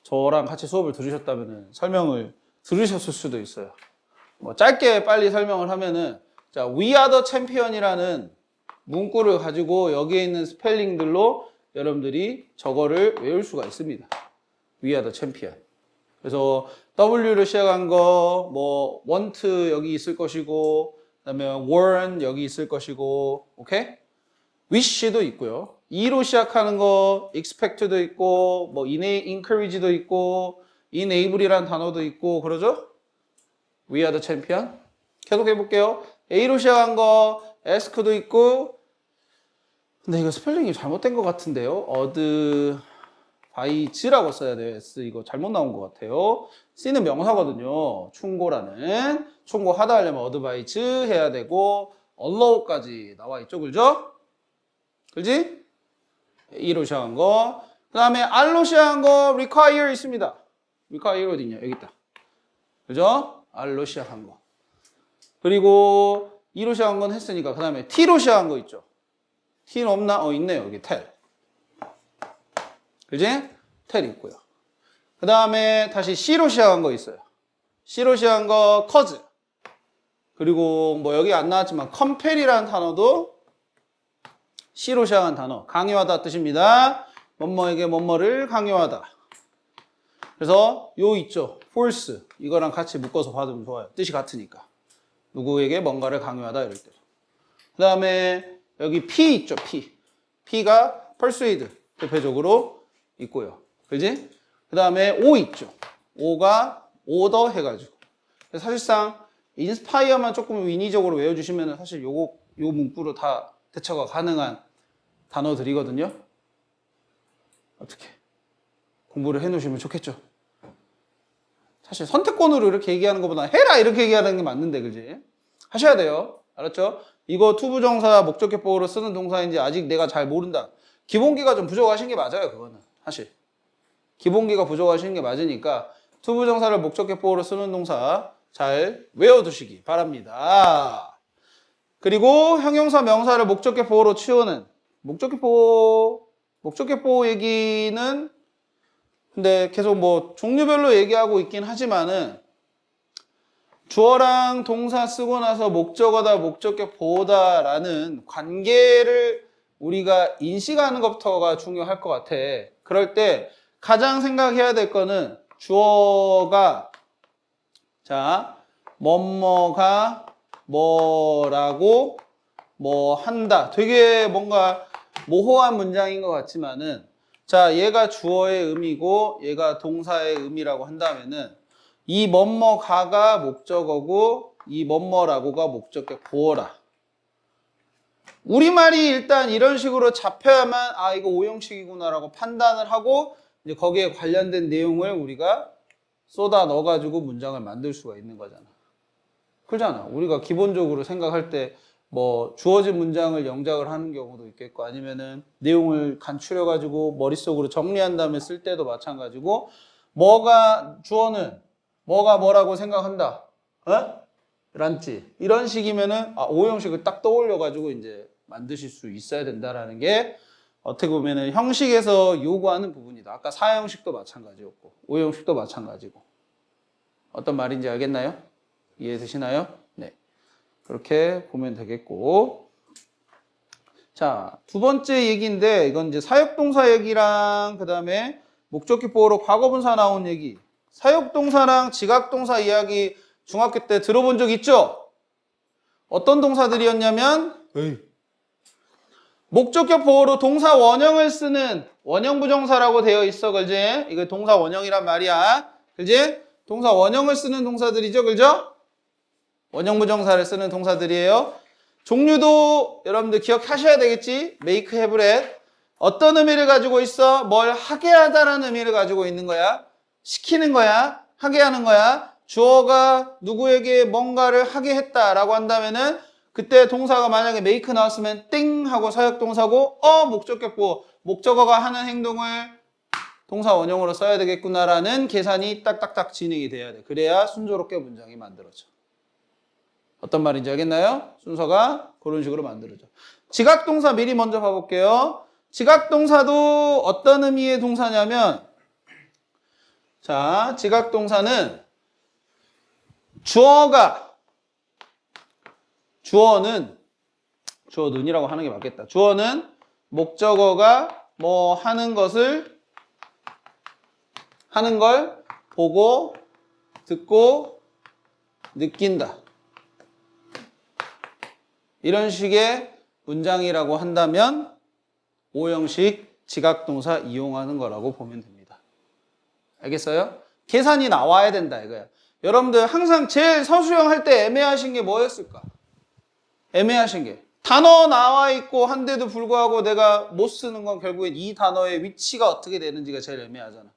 저랑 같이 수업을 들으셨다면은 설명을 들으셨을 수도 있어요. 뭐 짧게 빨리 설명을 하면은 자, We are the champion이라는 문구를 가지고 여기에 있는 스펠링들로 여러분들이 저거를 외울 수가 있습니다. We are the champion. 그래서 W로 시작한 거, 뭐 want 여기 있을 것이고, 그다음에 warn 여기 있을 것이고, 오케이? wish도 있고요. E로 시작하는 거, expect도 있고, 뭐 encourage도 있고, enable이라는 단어도 있고, 그러죠? We are the champion. 계속 해볼게요. A로 시작한 거, ask도 있고, 근데 이거 스펠링이 잘못된 것 같은데요. advise라고 써야 돼요. S 이거 잘못 나온 것 같아요. C는 명사거든요. 충고라는. 충고하다 하려면 advise 해야 되고 allow까지 나와 있죠. 그죠? 그지? E로 시작한 거. 그 다음에 R로 시작한 거 require 있습니다. require 어디 있냐? 여기 있다. 그죠? R로 시작한 거. 그리고 E로 시작한 건 했으니까 그 다음에 T로 시작한 거 있죠. T는 없나? 있네요. 여기 tell. 그지? tell 있고요. 그 다음에 다시 C로 시작한 거 있어요. C로 시작한 거 cause. 그리고 뭐 여기 안 나왔지만 compel이라는 단어도 C로 시작한 단어. 강요하다 뜻입니다. 뭐뭐에게 뭐뭐를 강요하다. 그래서 요 있죠. force. 이거랑 같이 묶어서 받으면 좋아요. 뜻이 같으니까. 누구에게 뭔가를 강요하다 이럴 때. 그 다음에 여기 P 있죠. P. P가 persuade 대표적으로 있고요. 그지? 그 다음에 O 있죠. O가 order 해가지고. 사실상 inspire만 조금 인위적으로 외워주시면 사실 요 문구로 다 대처가 가능한 단어들이거든요. 어떻게 공부를 해놓으시면 좋겠죠. 사실 선택권으로 이렇게 얘기하는 것보다 해라 이렇게 얘기하는 게 맞는데, 그지? 하셔야 돼요. 알았죠? 이거 투부정사 목적격보로 쓰는 동사인지 아직 내가 잘 모른다. 기본기가 좀 부족하신 게 맞아요. 그거는 사실 기본기가 부족하신 게 맞으니까 투부정사를 목적격보로 쓰는 동사 잘 외워두시기 바랍니다. 그리고 형용사 명사를 목적격보로 치우는 목적격보 얘기는 근데 계속 뭐 종류별로 얘기하고 있긴 하지만은 주어랑 동사 쓰고 나서 목적어다, 목적격보다라는 관계를 우리가 인식하는 것부터가 중요할 것 같아. 그럴 때 가장 생각해야 될 거는 주어가 자, 뭐뭐가 뭐라고 뭐 한다. 되게 뭔가 모호한 문장인 것 같지만은 자, 얘가 주어의 의미고 얘가 동사의 의미라고 한다면은 이 뭐뭐가가 목적어고 이 뭐뭐라고가 목적격 보어라. 우리말이 일단 이런 식으로 잡혀야만 아 이거 오형식이구나라고 판단을 하고 이제 거기에 관련된 내용을 우리가 쏟아 넣어가지고 문장을 만들 수가 있는 거잖아. 그렇잖아. 우리가 기본적으로 생각할 때 뭐 주어진 문장을 영작을 하는 경우도 있겠고 아니면은 내용을 간추려가지고 머릿속으로 정리한 다음에 쓸 때도 마찬가지고 뭐가 주어는 뭐가 뭐라고 생각한다. 란지 이런 식이면은 오형식을 딱 떠올려가지고 이제 만드실 수 있어야 된다라는 게 어떻게 보면은 형식에서 요구하는 부분이다. 아까 사형식도 마찬가지였고 오형식도 마찬가지고 어떤 말인지 알겠나요? 이해되시나요? 네. 그렇게 보면 되겠고. 자, 두 번째 얘기인데 이건 이제 사역동사 얘기랑 그 다음에 목적격보로 과거분사 나온 얘기. 사역동사랑 지각동사 이야기 중학교 때 들어본 적 있죠? 어떤 동사들이었냐면 목적격 보호로 동사 원형을 쓰는 원형 부정사라고 되어 있어. 그지? 이거 동사 원형이란 말이야. 그지? 동사 원형을 쓰는 동사들이죠. 그죠? 원형 부정사를 쓰는 동사들이에요. 종류도 여러분들 기억하셔야 되겠지? make, have, read. 어떤 의미를 가지고 있어? 뭘 하게 하다라는 의미를 가지고 있는 거야. 시키는 거야. 하게 하는 거야. 주어가 누구에게 뭔가를 하게 했다라고 한다면은 그때 동사가 만약에 make 나왔으면 띵 하고 사역동사고 목적격 보호. 목적어가 하는 행동을 동사 원형으로 써야 되겠구나라는 계산이 딱딱딱 진행이 돼야 돼. 그래야 순조롭게 문장이 만들어져. 어떤 말인지 알겠나요? 순서가 그런 식으로 만들어져. 지각동사 미리 먼저 봐볼게요. 지각동사도 어떤 의미의 동사냐면 자, 지각동사는 주어는이라고 하는 게 맞겠다. 주어는 목적어가 뭐 하는 걸 보고 듣고 느낀다. 이런 식의 문장이라고 한다면 오형식 지각동사 이용하는 거라고 보면 됩니다. 알겠어요? 계산이 나와야 된다 이거야. 여러분들 항상 제일 서술형 할 때 애매하신 게 뭐였을까? 애매하신 게 단어 나와 있고 한데도 불구하고 내가 못 쓰는 건 결국엔 이 단어의 위치가 어떻게 되는지가 제일 애매하잖아.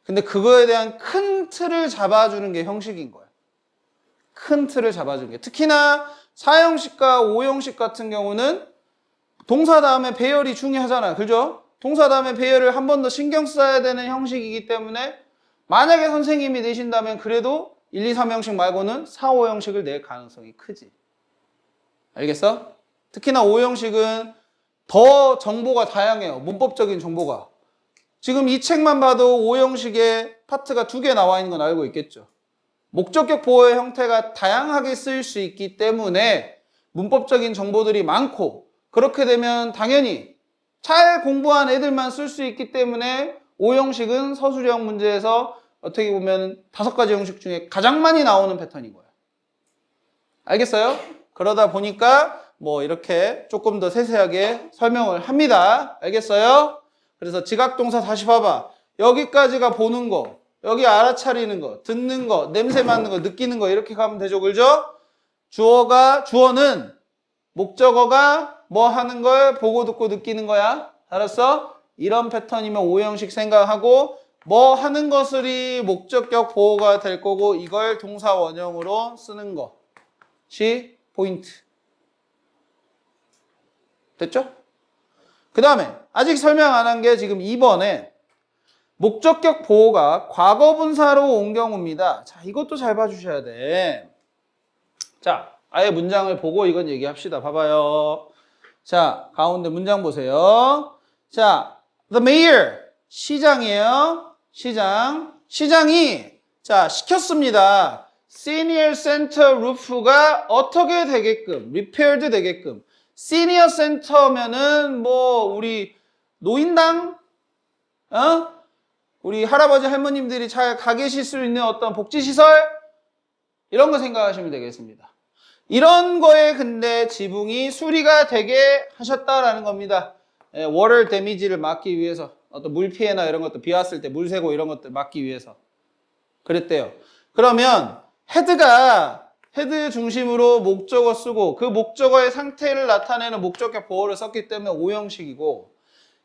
근데 그거에 대한 큰 틀을 잡아주는 게 형식인 거야. 큰 틀을 잡아주는 게. 특히나 4형식과 5형식 같은 경우는 동사 다음에 배열이 중요하잖아. 그죠? 동사 다음에 배열을 한 번 더 신경 써야 되는 형식이기 때문에 만약에 선생님이 내신다면 그래도 1, 2, 3형식 말고는 4, 5형식을 낼 가능성이 크지. 알겠어? 특히나 5형식은 더 정보가 다양해요. 문법적인 정보가. 지금 이 책만 봐도 5형식의 파트가 2개 나와 있는 건 알고 있겠죠. 목적격 보호의 형태가 다양하게 쓰일 수 있기 때문에 문법적인 정보들이 많고 그렇게 되면 당연히 잘 공부한 애들만 쓸 수 있기 때문에 5형식은 서술형 문제에서 어떻게 보면 5가지 형식 중에 가장 많이 나오는 패턴인 거야. 알겠어요? 그러다 보니까 뭐 이렇게 조금 더 세세하게 설명을 합니다. 알겠어요? 그래서 지각동사 다시 봐봐. 여기까지가 보는 거, 여기 알아차리는 거, 듣는 거, 냄새 맡는 거, 느끼는 거 이렇게 가면 되죠. 그죠? 주어는 목적어가 뭐 하는 걸 보고 듣고 느끼는 거야. 알았어? 이런 패턴이면 5형식 생각하고 뭐 하는 것들이 목적격 보호가 될 거고 이걸 동사 원형으로 쓰는 것이 포인트. 됐죠? 그 다음에 아직 설명 안 한 게 지금 2번에 목적격 보호가 과거분사로 온 경우입니다. 자, 이것도 잘 봐주셔야 돼. 자, 아예 문장을 보고 이건 얘기합시다. 봐봐요. 자, 가운데 문장 보세요. 자, the mayor, 시장이에요. 시장이 자, 시켰습니다. senior center roof가 어떻게 되게끔, repaired 되게끔. senior center면은 뭐 우리 노인당, 우리 할아버지 할머님들이 잘 가 계실 수 있는 어떤 복지시설 이런 거 생각하시면 되겠습니다. 이런 거에 근데 지붕이 수리가 되게 하셨다라는 겁니다. water damage를 막기 위해서 어떤 물 피해나 이런 것들 비 왔을 때 물 새고 이런 것들 막기 위해서 그랬대요. 그러면 헤드 중심으로 목적어 쓰고 그 목적어의 상태를 나타내는 목적격 보호를 썼기 때문에 5형식이고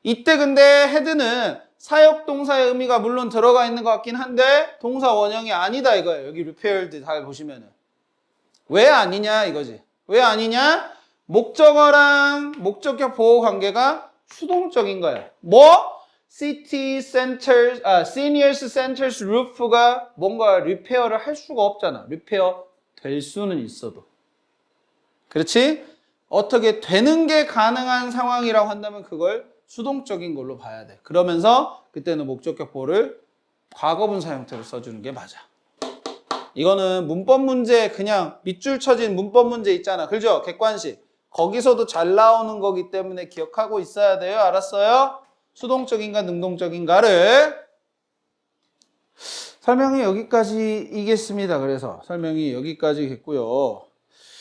이때 근데 헤드는 사역동사의 의미가 물론 들어가 있는 것 같긴 한데 동사 원형이 아니다 이거예요. 여기 repaired 잘 보시면은 왜 아니냐 이거지. 왜 아니냐? 목적어랑 목적격 보호 관계가 수동적인 거예요. 뭐? seniors centers roof가 뭔가 리페어를 할 수가 없잖아. 리페어 될 수는 있어도. 그렇지? 어떻게 되는 게 가능한 상황이라고 한다면 그걸 수동적인 걸로 봐야 돼. 그러면서 그때는 목적격 보호를 과거분사 형태로 써주는 게 맞아. 이거는 문법 문제 그냥 밑줄 쳐진 문법 문제 있잖아. 그죠? 객관식. 거기서도 잘 나오는 거기 때문에 기억하고 있어야 돼요. 알았어요? 수동적인가 능동적인가를 설명이 여기까지이겠습니다. 그래서 설명이 여기까지겠고요.